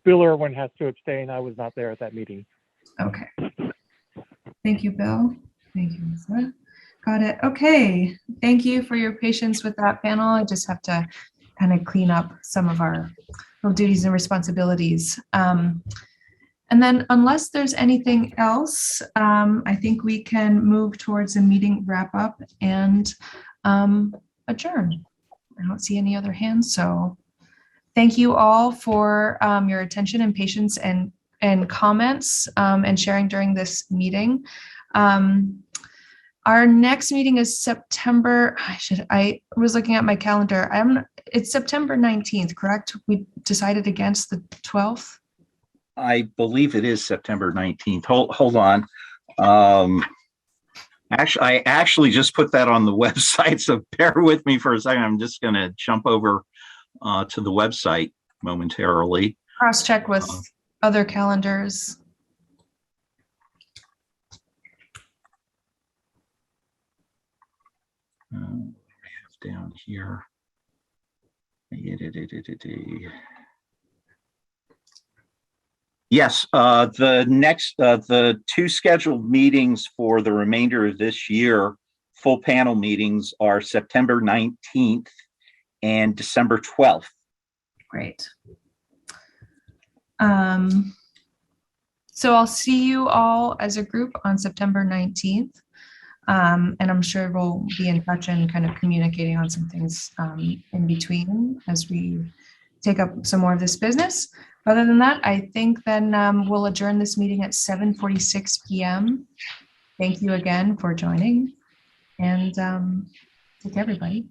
Bill Irwin has to abstain. I was not there at that meeting. Okay. Thank you, Bill. Thank you, Lisa. Got it. Okay. Thank you for your patience with that panel. I just have to kind of clean up some of our duties and responsibilities. And then unless there's anything else, I think we can move towards a meeting wrap up and adjourn. I don't see any other hands, so thank you all for your attention and patience and comments and sharing during this meeting. Our next meeting is September. I was looking at my calendar. It's September 19th, correct? We decided against the 12th. I believe it is September 19th. Hold on. I actually just put that on the website, so bear with me for a second. I'm just going to jump over to the website momentarily. Cross-check with other calendars. Down here. Yes, the two scheduled meetings for the remainder of this year, full panel meetings, are September 19th and December 12th. Great. So I'll see you all as a group on September 19th. And I'm sure we'll be in touch and kind of communicating on some things in between as we take up some more of this business. Other than that, I think then we'll adjourn this meeting at 7:46 p.m. Thank you again for joining, and take care, everybody.